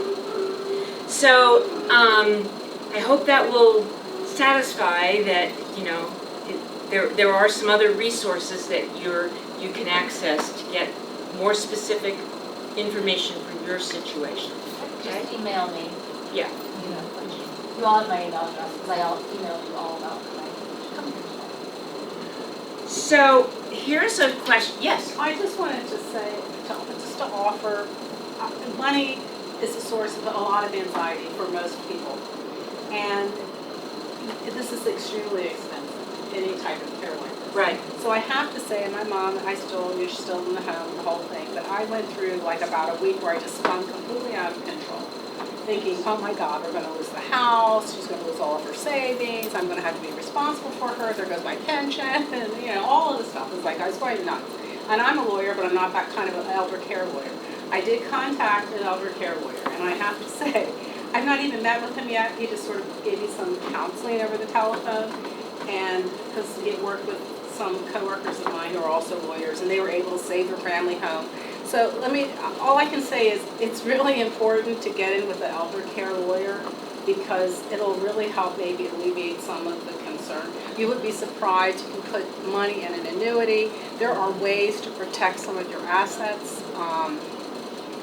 So, I hope that will satisfy that, there are some other resources that you can access to get more specific information for your situation. Okay? Just email me. Yeah. You all have my email address, because I'll email you all about my company. So, here's a question, yes? I just wanted to say, just to offer, money is a source of a lot of anxiety for most people. And this is extremely expensive, any type of care like this. Right. So I have to say, my mom, you're still in the home, the whole thing, but I went through like about a week where I just spun completely out of control. Thinking, oh my God, we're gonna lose the house, she's gonna lose all of her savings, I'm gonna have to be responsible for her, there goes my pension, and all of this stuff. It's like, I was going nuts. And I'm a lawyer, but I'm not that kind of an elder care lawyer. I did contact an elder care lawyer, and I have to say, I've not even met with him yet. He just sort of gave me some counseling over the telephone, and because he had worked with some coworkers of mine who are also lawyers, and they were able to save their family home. So all I can say is it's really important to get in with an elder care lawyer, because it'll really help maybe alleviate some of the concern. You would be surprised, you can put money in an annuity. There are ways to protect some of your assets.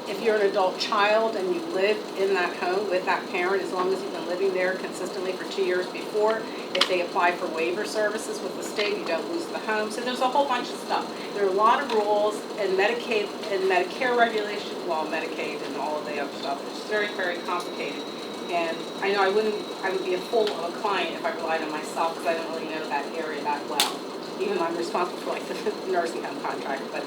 If you're an adult child and you live in that home with that parent, as long as you've been living there consistently for 2 years before, if they apply for waiver services with the state, you don't lose the home. So there's a whole bunch of stuff. There are a lot of rules and Medicaid and Medicare regulations, Medicaid and all of the other stuff. It's very, very complicated. And I know I would be a fool of a client if I relied on myself, because I don't really know that area that well. Even though I'm responsible for the nursing home contract. But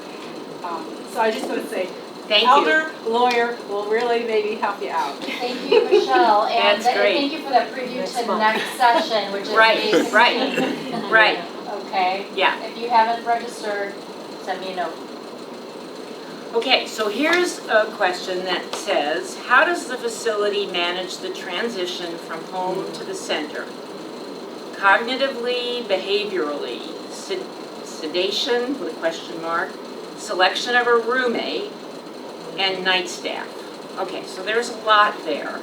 so I just want to say, Thank you. elder lawyer will really maybe help you out. Thank you, Michelle, and That's great. thank you for that preview to the next session, which is Right, basically. right. Okay? Yeah. If you haven't registered, send me a note. Okay, so here's a question that says, how does the facility manage the transition from home to the center? Cognitively, behaviorally, sedation, with a question mark, selection of a roommate, and night staff. Okay, so there's a lot there.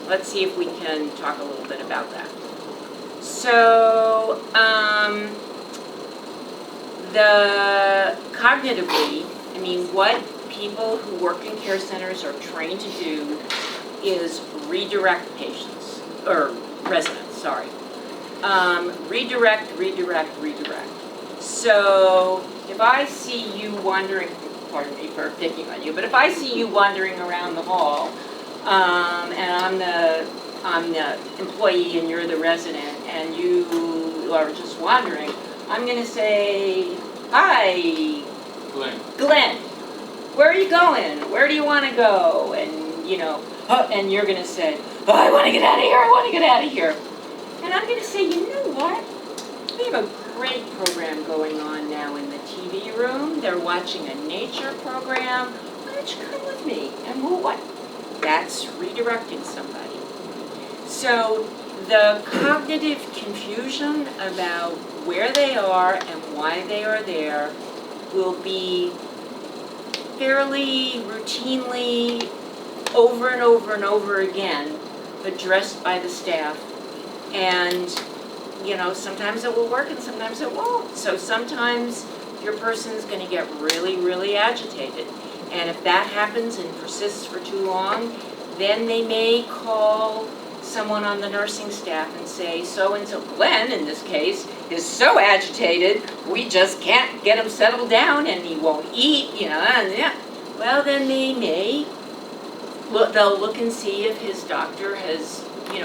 Let's see if we can talk a little bit about that. So, the cognitively, what people who work in care centers are trained to do is redirect patients, or residents, sorry. Redirect. So if I see you wandering, pardon me for picking on you, but if I see you wandering around the hall, and I'm the employee and you're the resident, and you are just wandering, I'm gonna say, hi, Glenn, where are you going? Where do you want to go? And and you're gonna say, oh, I want to get out of here. And I'm gonna say, you know what? We have a great program going on now in the TV room. They're watching a nature program. Why don't you come with me? And we'll what? That's redirecting somebody. So the cognitive confusion about where they are and why they are there will be fairly routinely over and over and over again addressed by the staff. And sometimes it will work and sometimes it won't. So sometimes your person's going to get really, really agitated. And if that happens and persists for too long, then they may call someone on the nursing staff and say, so-and-so, Glenn in this case, is so agitated, we just can't get him settled down and he won't eat, and yeah. Well, then they'll look and see if his doctor has,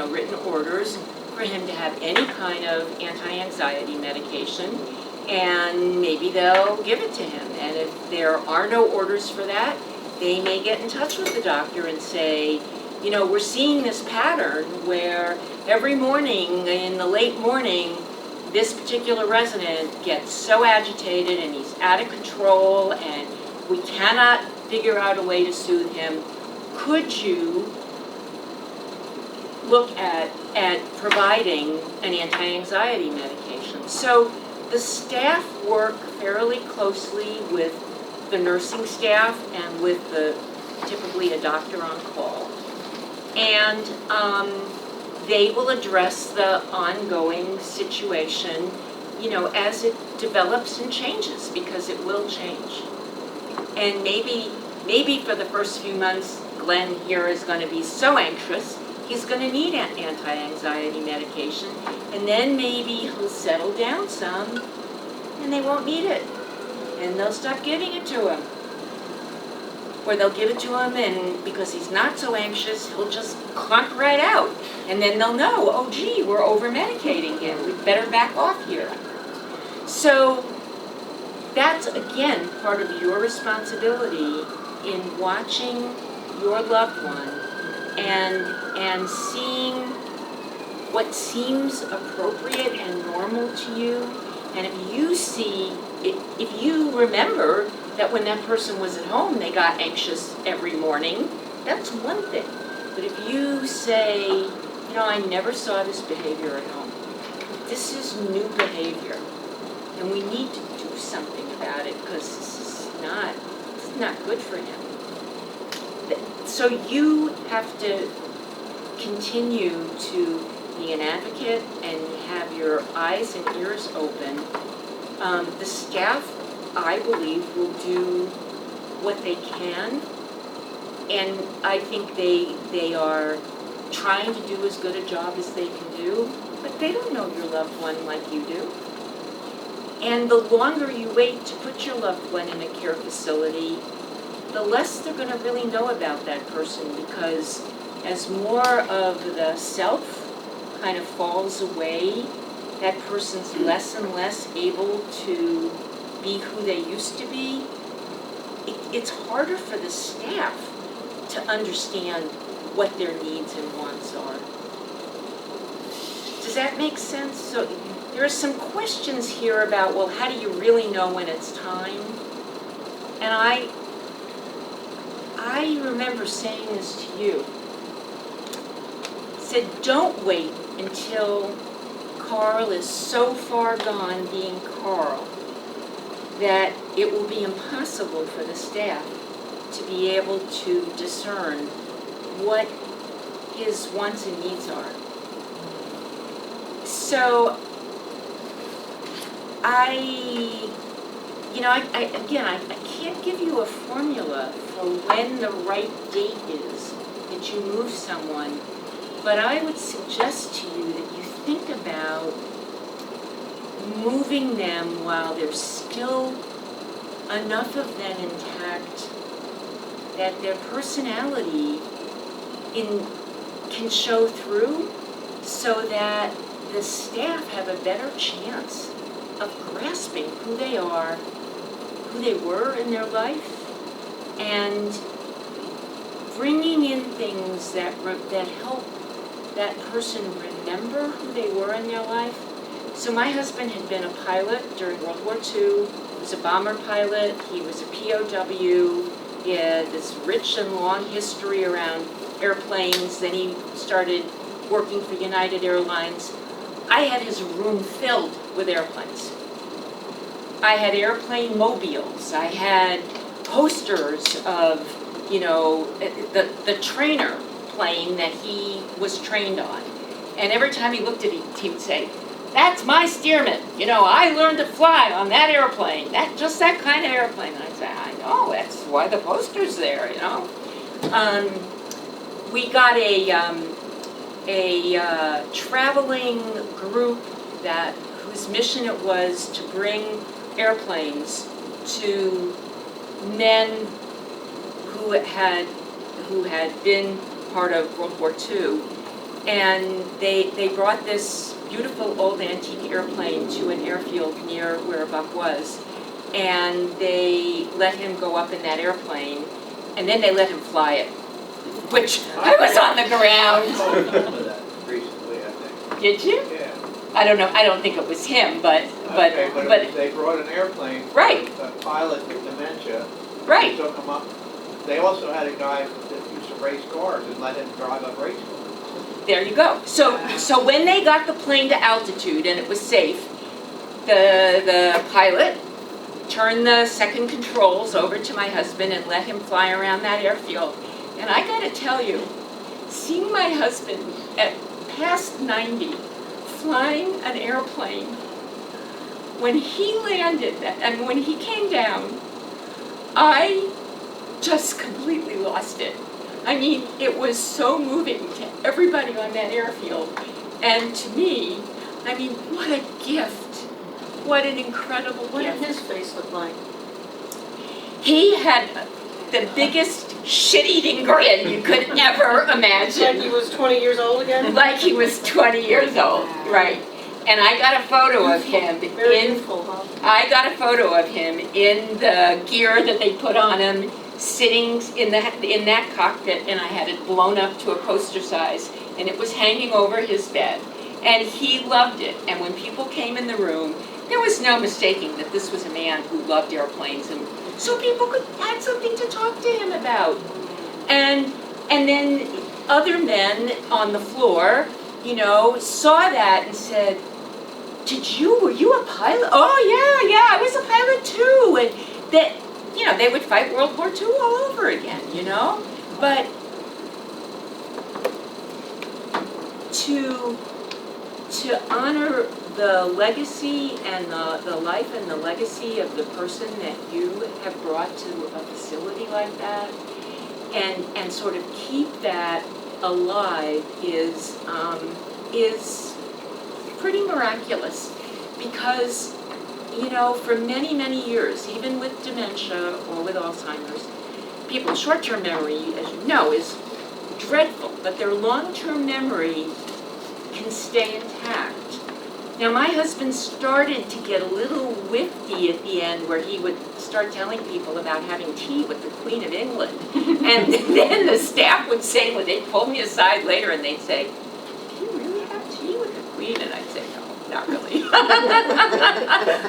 written orders for him to have any kind of anti-anxiety medication. and maybe they'll give it to him. And if there are no orders for that, they may get in touch with the doctor and say, you know, we're seeing this pattern where every morning, in the late morning, this particular resident gets so agitated and he's out of control and we cannot figure out a way to soothe him. Could you look at providing an anti-anxiety medication? So the staff work fairly closely with the nursing staff and with typically a doctor on call. And they will address the ongoing situation, you know, as it develops and changes, because it will change. And maybe for the first few months, Glenn here is going to be so anxious, he's going to need anti-anxiety medication, and then maybe he'll settle down some, and they won't need it, and they'll stop giving it to him. Or they'll give it to him, and because he's not so anxious, he'll just clunk right out. And then they'll know, oh gee, we're over-medicating him, we'd better back off here. So that's, again, part of your responsibility in watching your loved one and seeing what seems appropriate and normal to you. And if you remember that when that person was at home, they got anxious every morning, that's one thing. But if you say, you know, I never saw this behavior at home. This is new behavior, and we need to do something about it because this is not good for him. So you have to continue to be an advocate and have your eyes and ears open. The staff, I believe, will do what they can, and I think they are trying to do as good a job as they can do, but they don't know your loved one like you do. And the longer you wait to put your loved one in a care facility, the less they're going to really know about that person, because as more of the self kind of falls away, that person's less and less able to be who they used to be. It's harder for the staff to understand what their needs and wants are. Does that make sense? So there are some questions here about, well, how do you really know when it's time? And I remember saying this to you. I said, don't wait until Carl is so far gone being Carl that it will be impossible for the staff to be able to discern what his wants and needs are. So I can't give you a formula for when the right date is that you move someone, but I would suggest to you that you think about moving them while there's still enough of them intact that their personality can show through, so that the staff have a better chance of grasping who they are, who they were in their life, and bringing in things that help that person remember who they were in their life. So my husband had been a pilot during World War II. He was a bomber pilot. He was a POW. He had this rich and long history around airplanes. Then he started working for United Airlines. I had his room filled with airplanes. I had airplane mobiles. I had posters of, you know, the trainer plane that he was trained on. And every time he looked at it, he would say, "That's my Stearman. You know, I learned to fly on that airplane. Just that kind of airplane." And I'd say, "I know, that's why the poster's there, you know." We got a traveling group whose mission it was to bring airplanes to men who had been part of World War II, and they brought this beautiful old antique airplane to an airfield near where Buck was. And they let him go up in that airplane, and then they let him fly it, which I was on the ground. Recently, I think. Did you? Yeah. I don't know, I don't think it was him, but They brought an airplane. Right. A pilot with dementia. right. Took him up. They also had a guy that used to race cars and let him drive a race car. There you go. So when they got the plane to altitude and it was safe, the pilot turned the second controls over to my husband and let him fly around that airfield. And I gotta tell you, seeing my husband at past 90 flying an airplane, when he landed and when he came down, I just completely lost it. I mean, it was so moving to everybody on that airfield. And to me, I mean, what a gift. What an incredible What did gift. his face look like? He had the biggest shit-eating grin you could ever imagine. Like he was 20 years old again? Like he was 20 years old, right. And I got a photo of him Very youthful, huh? I got a photo of him in the gear that they put on him, sitting in that cockpit, and I had it blown up to a poster size, and it was hanging over his bed. And he loved it. And when people came in the room, there was no mistaking that this was a man who loved airplanes, and so people could had something to talk to him about. And then other men on the floor, you know, saw that and said, were you a pilot? Oh yeah, I was a pilot too. And that, you know, they would fight World War II all over again, you know? But to honor the legacy and the life and the legacy of the person that you have brought to a facility like that, and sort of keep that alive is pretty miraculous, because, you know, for many, many years, even with dementia or with Alzheimer's, people's short-term memory, as you know, is dreadful, but their long-term memory can stay intact. Now, my husband started to get a little whiffy at the end, where he would start telling people about having tea with the Queen of England. And then the staff would say, when they'd pull me aside later and they'd say, "Do you really have tea with the Queen?" And I'd say, "No, not really."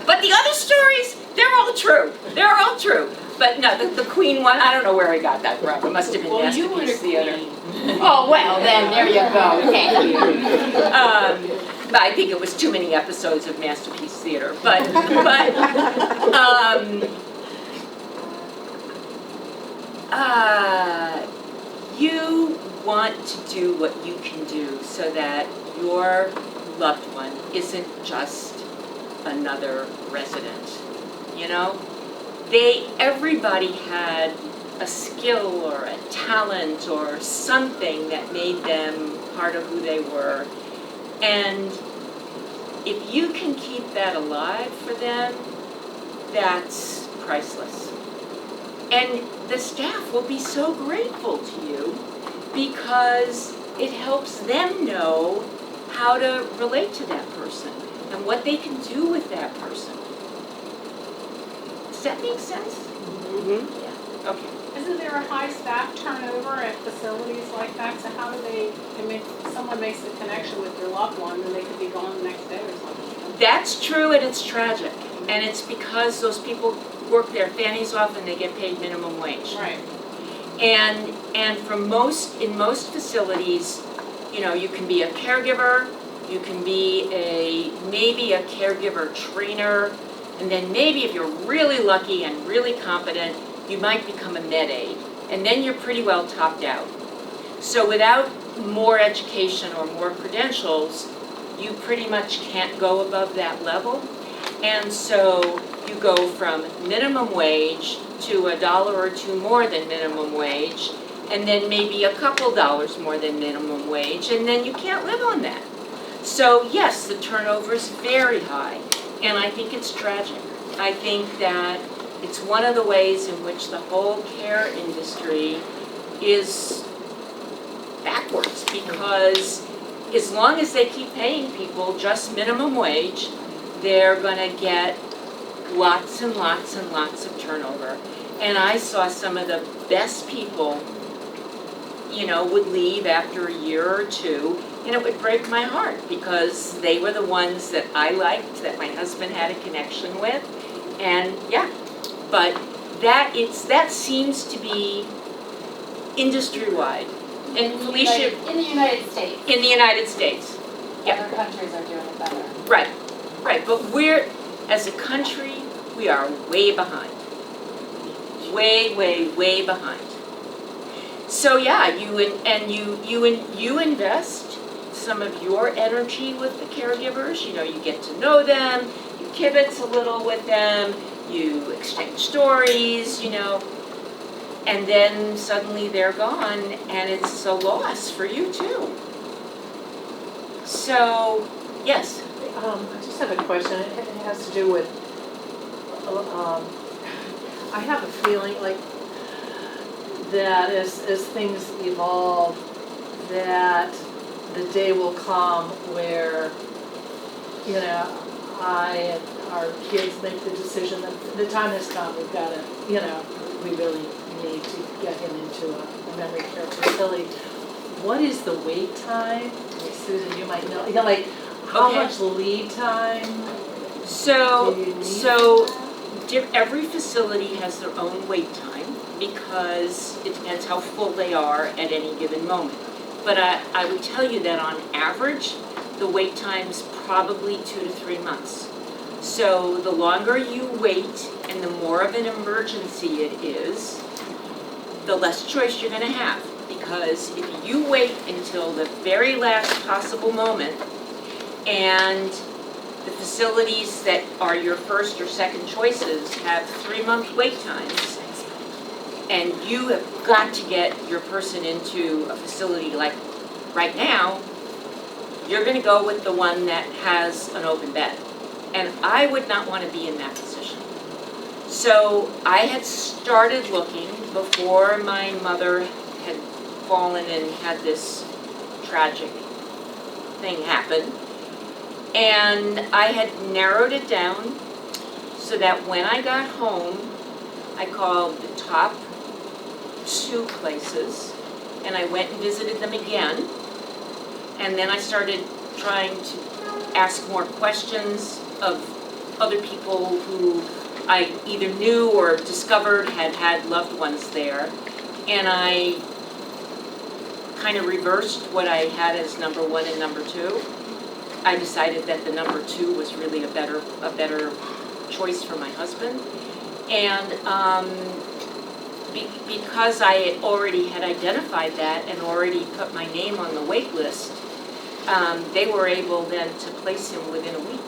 But the other stories, they're all true. They're all true. But no, the Queen one, I don't know where he got that from. It must have been Masterpiece Theater. Oh, well, then, there you go. Thank you. I think it was too many episodes of Masterpiece Theater. But you want to do what you can do so that your loved one isn't just another resident, you know? Everybody had a skill or a talent or something that made them part of who they were. And if you can keep that alive for them, that's priceless. And the staff will be so grateful to you, because it helps them know how to relate to that person and what they can do with that person. Does that make sense? Mm-hmm. Yeah. Okay. Isn't there a high staff turnover at facilities like that? So how do if someone makes a connection with their loved one, then they could be gone the next day or something? That's true, and it's tragic. And it's because those people work their fannies off and they get paid minimum wage. Right. And in most facilities, you know, you can be a caregiver, you can be maybe a caregiver trainer, and then maybe if you're really lucky and really competent, you might become a med aide, and then you're pretty well topped out. So without more education or more credentials, you pretty much can't go above that level. And so you go from minimum wage to $1 or $2 more than minimum wage, and then maybe a couple dollars more than minimum wage, and then you can't live on that. So yes, the turnover is very high, and I think it's tragic. I think that it's one of the ways in which the whole care industry is backwards, because as long as they keep paying people just minimum wage, they're gonna get lots and lots and lots of turnover. And I saw some of the best people, would leave after a year or two, and it would break my heart because they were the ones that I liked, that my husband had a connection with, and yeah. But that seems to be industry-wide. And Felicia, In the United States. in the United States. Yeah. Other countries are doing it better. Right, but as a country, we are way behind. Way, way, way behind. So yeah, you invest some of your energy with the caregivers. You get to know them, you kibitz a little with them, you exchange stories, and then suddenly they're gone, and it's a loss for you too. So, yes. I just have a question. It has to do with, I have a feeling like that as things evolve, that the day will come where, I and our kids make the decision that the time has come, we've got to, we really need to get him into a memory care facility. What is the wait time? Susan, you might know, how Okay. much lead time? Every facility has their own wait time because it depends how full they are at any given moment. But I would tell you that on average, the wait time's probably 2 to 3 months. So the longer you wait and the more of an emergency it is, the less choice you're gonna have. Because if you wait until the very last possible moment, and the facilities that are your first or second choices have 3-month wait times, and you have got to get your person into a facility like right now, you're gonna go with the one that has an open bed. And I would not want to be in that position. So I had started looking before my mother had fallen and had this tragic thing happen. And I had narrowed it down so that when I got home, I called the top 2 places, and I went and visited them again. And then I started trying to ask more questions of other people who I either knew or discovered had loved ones there. And I kind of reversed what I had as number 1 and number 2. I decided that the number 2 was really a better choice for my husband. And because I already had identified that and already put my name on the wait list, they were able then to place him within a week.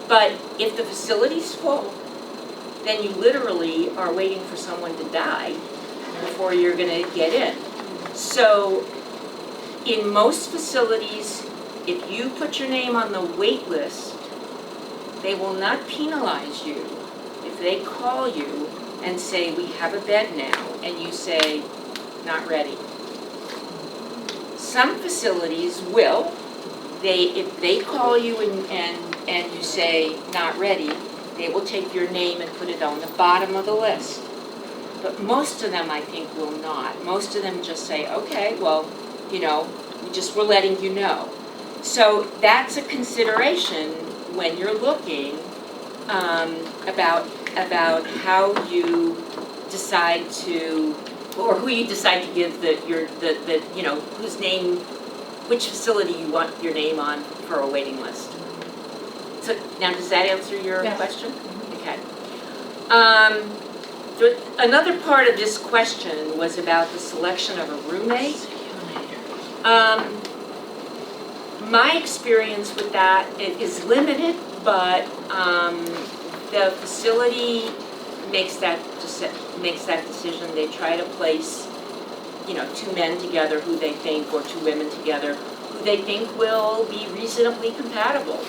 But if the facility's full, then you literally are waiting for someone to die before you're gonna get in. So in most facilities, if you put your name on the wait list, they will not penalize you if they call you and say, we have a bed now, and you say, not ready. Some facilities will. If they call you and you say, not ready, they will take your name and put it on the bottom of the list. But most of them, I think, will not. Most of them just say, okay, well, we're letting you know. So that's a consideration when you're looking about how you decide to, or who you decide to give which facility you want your name on for a waiting list. So now, does that answer your question? Okay. Another part of this question was about the selection of a roommate. My experience with that is limited, but the facility makes that decision. They try to place, 2 men together who they think, or 2 women together who they think will be reasonably compatible.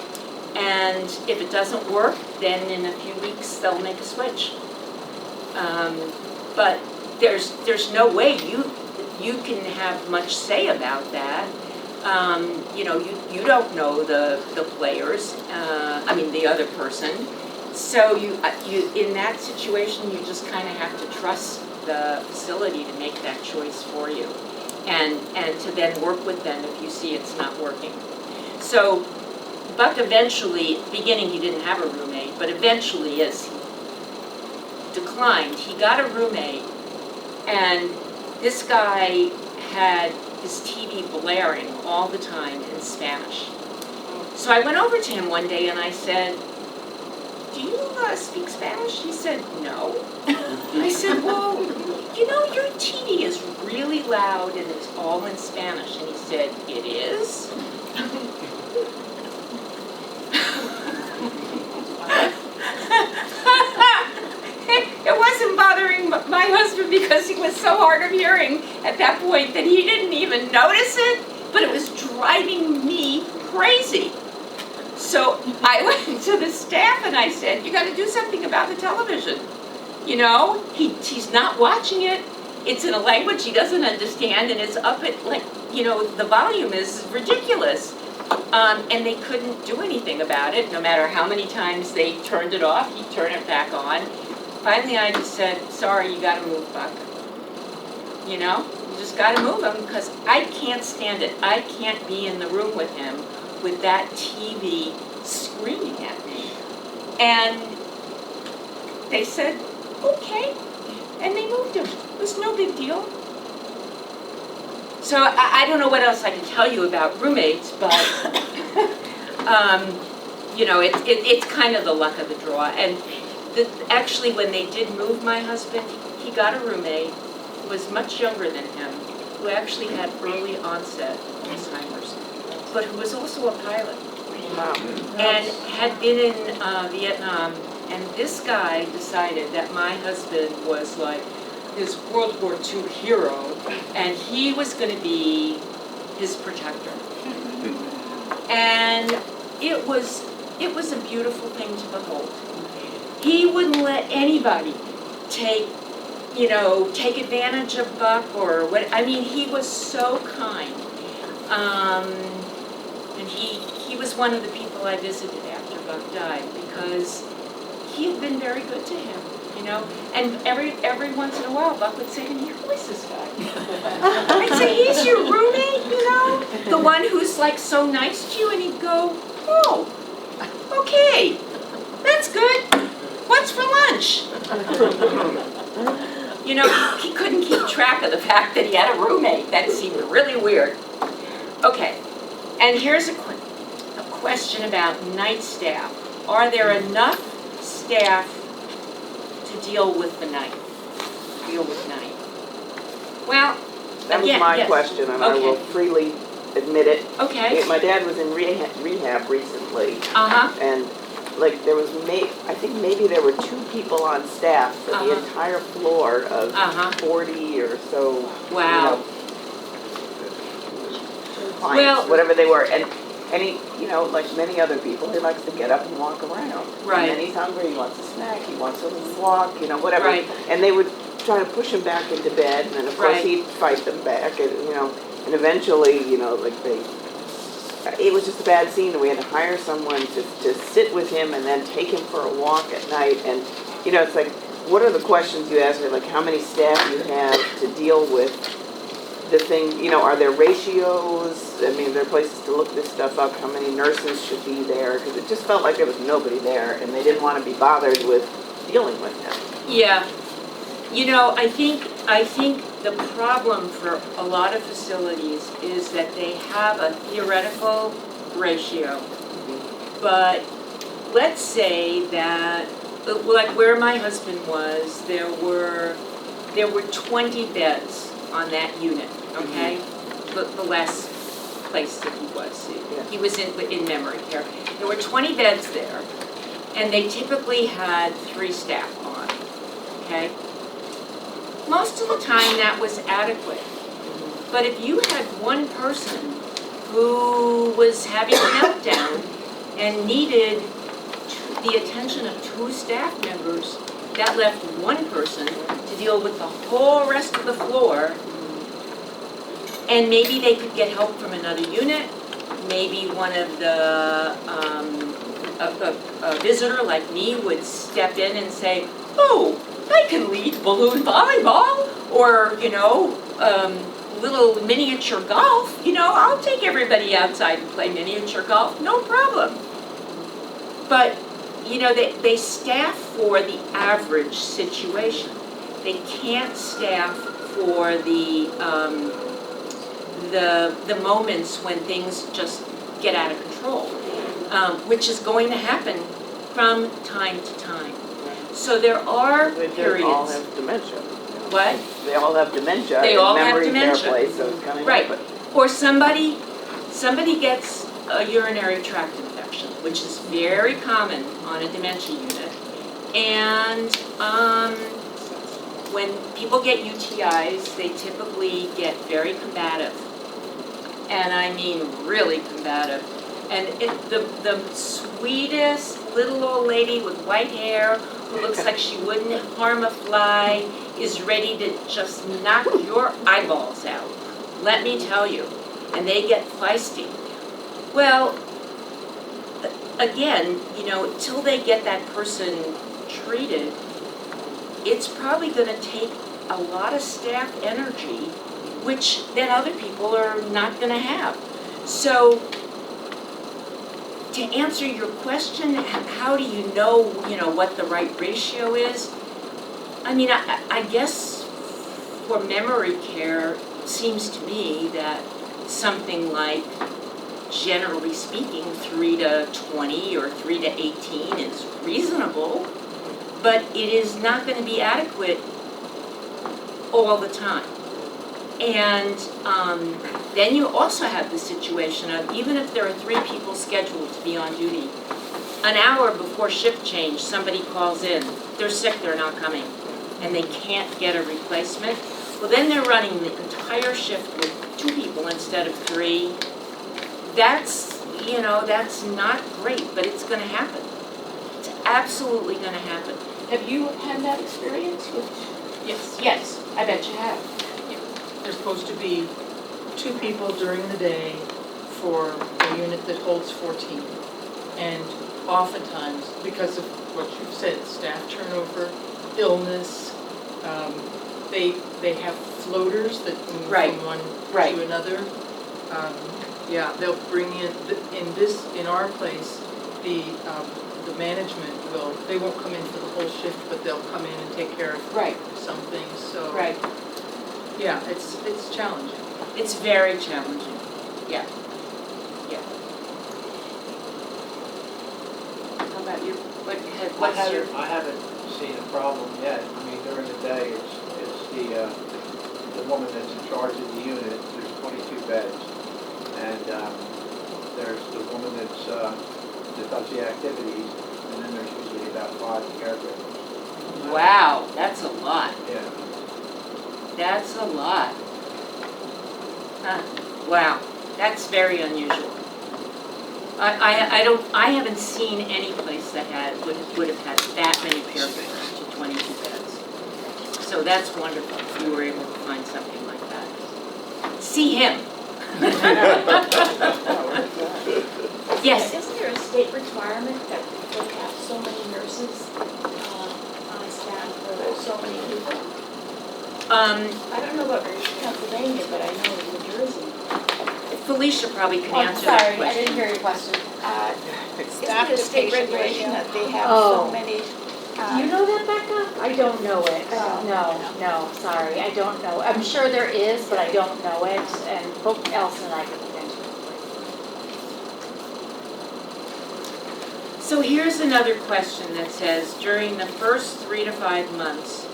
And if it doesn't work, then in a few weeks they'll make a switch. But there's no way you can have much say about that. You know, you don't know the players, the other person. So you in that situation, you just kind of have to trust the facility to make that choice for you, and to then work with them if you see it's not working. So Buck eventually, at the beginning he didn't have a roommate, but eventually as he declined, he got a roommate, and this guy had his TV blaring all the time in Spanish. So I went over to him one day and I said, "Do you speak Spanish?" He said, "No." I said, "Well, you know, your TV is really loud and it's all in Spanish." And he said, "It is?" It wasn't bothering my husband because he was so hard of hearing at that point that he didn't even notice it, but it was driving me crazy. So I went to the staff and I said, "You got to do something about the television. You know, he's not watching it. It's in a language he doesn't understand, and it's up at, like, you know, the volume is ridiculous." And they couldn't do anything about it. No matter how many times they turned it off, he'd turn it back on. Finally, I just said, "Sorry, you got to move, Buck. You know, you just got to move him because I can't stand it. I can't be in the room with him with that TV screaming at me." And they said, "Okay," and they moved him. It was no big deal. So I don't know what else I can tell you about roommates, but you know, it's kind of the luck of the draw. And actually, when they did move my husband, he got a roommate who was much younger than him, who actually had early onset Alzheimer's, but who was also a pilot. Wow. And had been in Vietnam. And this guy decided that my husband was like his World War II hero, and he was going to be his protector. And it was a beautiful thing to behold. He wouldn't let anybody take advantage of Buck or what. I mean, he was so kind. And he was one of the people I visited after Buck died because he had been very good to him, you know. And every once in a while, Buck would say to me, "Who is this guy?" I'd say, "He's your roommate, you know, the one who's like so nice to you." And he'd go, "Oh, okay, that's good. What's for lunch?" You know, he couldn't keep track of the fact that he had a roommate. That seemed really weird. Okay, and here's a question about night staff. Are there enough staff to deal with the night? Well, That was my yes. question, and I will freely admit it. Okay. My dad was in rehab recently, Uh-huh. and like there was I think maybe there were 2 people on staff for the entire floor of 40 or so. Wow. You know, clients, whatever they were, and he, you know, like many other people, he likes to get up and walk around. Right. And then he's hungry, he wants a snack, he wants a walk, you know, whatever. Right. And they would try to push him back into bed, and then of course Right. he'd fight them back, and you know, and eventually, you know, like it was just a bad scene, and we had to hire someone to sit with him and then take him for a walk at night. And you know, it's like, what are the questions you ask me, like how many staff you have to deal with the thing, you know, are there ratios? I mean, there are places to look this stuff up, how many nurses should be there, because it just felt like there was nobody there, and they didn't want to be bothered with dealing with him. Yeah. You know, I think the problem for a lot of facilities is that they have a theoretical ratio. But let's say that, like where my husband was, there were 20 beds on that unit, okay? The last place that he was. He was in memory care. There were 20 beds there, and they typically had 3 staff on, okay? Most of the time that was adequate. But if you had one person who was having a meltdown and needed the attention of 2 staff members, that left one person to deal with the whole rest of the floor. And maybe they could get help from another unit, maybe one of the, a visitor like me would step in and say, oh, I can lead balloon volleyball, or, little miniature golf, I'll take everybody outside and play miniature golf, no problem. But, they staff for the average situation. They can't staff for the moments when things just get out of control, which is going to happen from time to time. So there are They periods. all have dementia. What? They all have dementia. They in all have memory care dementia. place, so it's kind of Right. happen. Or somebody gets a urinary tract infection, which is very common on a dementia unit. And when people get UTIs, they typically get very combative. And I mean really combative. And the sweetest little old lady with white hair who looks like she wouldn't harm a fly is ready to just knock your eyeballs out. Let me tell you. And they get feisty. Well, again, till they get that person treated, it's probably going to take a lot of staff energy, which then other people are not going to have. So, to answer your question, how do you know, what the right ratio is? I mean, I guess for memory care, it seems to me that something like, generally speaking, 3 to 20 or 3 to 18 is reasonable, but it is not going to be adequate all the time. And then you also have the situation of, even if there are 3 people scheduled to be on duty, an hour before shift change, somebody calls in, they're sick, they're not coming, and they can't get a replacement. Well, then they're running the entire shift with 2 people instead of 3. That's not great, but it's going to happen. It's absolutely going to happen. Have you had that experience? Yes. Yes, I bet you have. There's supposed to be 2 people during the day for a unit that holds 14. And oftentimes, because of what you've said, staff turnover, illness, they have floaters that move from one to another. They'll bring in our place, the management they won't come in for the whole shift, but they'll come in and take care of some things, so. Yeah, it's challenging. It's very challenging, yeah. How about you? I haven't seen a problem yet. I mean, during the day, it's the woman that's in charge of the unit. There's 22 beds, and there's the woman that does the activities, and then there's usually about 5 caregivers. Wow, that's a lot. Yeah. That's a lot. Huh. Wow, that's very unusual. I haven't seen any place that would have had that many caregivers to 22 beds. So that's wonderful if you were able to find something like that. See him. Yes? Isn't there a state requirement that we have so many nurses on staff for so many people? I don't know about Pennsylvania, but I know in New Jersey. Felicia probably can Oh, answer that sorry, I question. didn't hear your question. Isn't there a state regulation that they have so many? You know that, Becca? I don't know it. No, sorry, I don't know. I'm sure there is, but I don't know it, and both Elsa and I could look into it. So here's another question that says, during the first 3 to 5 months,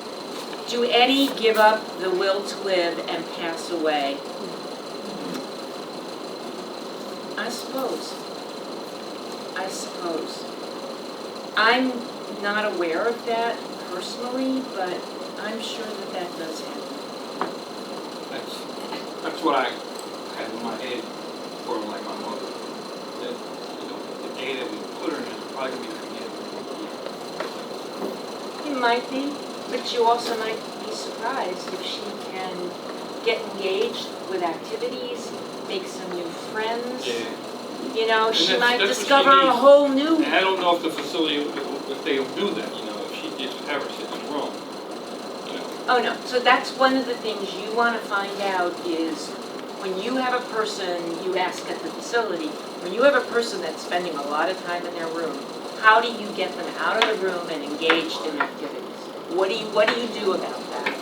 do any give up the will to live and pass away? I suppose. I'm not aware of that personally, but I'm sure that does happen. That's what I had in my head for like my mother. That the day that we put her in is probably gonna be forgiven. It might be, but you also might be surprised if she can get engaged with activities, make some new friends. Yeah. You know, And she that's- might that's what she discover a needs. whole new. And I don't know if the facility, if they'll do that, you know, if she gets have her sit in the room, you know. Oh, no, so that's one of the things you want to find out is when you have a person, you ask at the facility, when you have a person that's spending a lot of time in their room, how do you get them out of the room and engaged in activities? What do you do about that?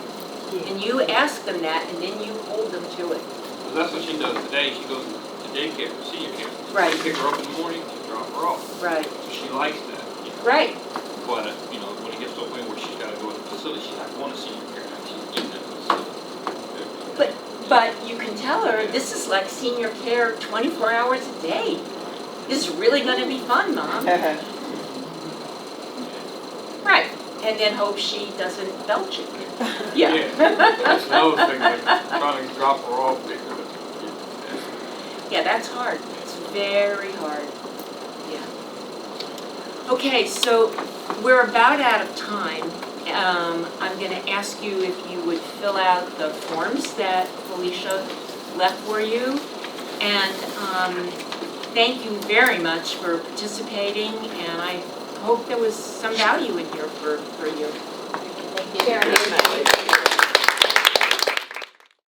And you ask them that and then you hold them to it. Well, that's what she does today. She goes to daycare, senior care. Right. You pick her up in the morning, you drop her off. Right. So she likes that. You know. Right. But, you know, when it gets to a point where she's got to go to the facility, she's not going to senior care now. She's in that facility. But you can tell her, this is like senior care 24 hours a day. This is really going to be fun, Mom. Right. And then hope she doesn't belch it. Yeah. That's another thing, like trying to drop her off. Yeah, that's hard. It's very hard. Yeah. Okay, so we're about out of time. I'm going to ask you if you would fill out the forms that Felicia left for you. And thank you very much for participating, and I hope there was some value in here for you. Thank you.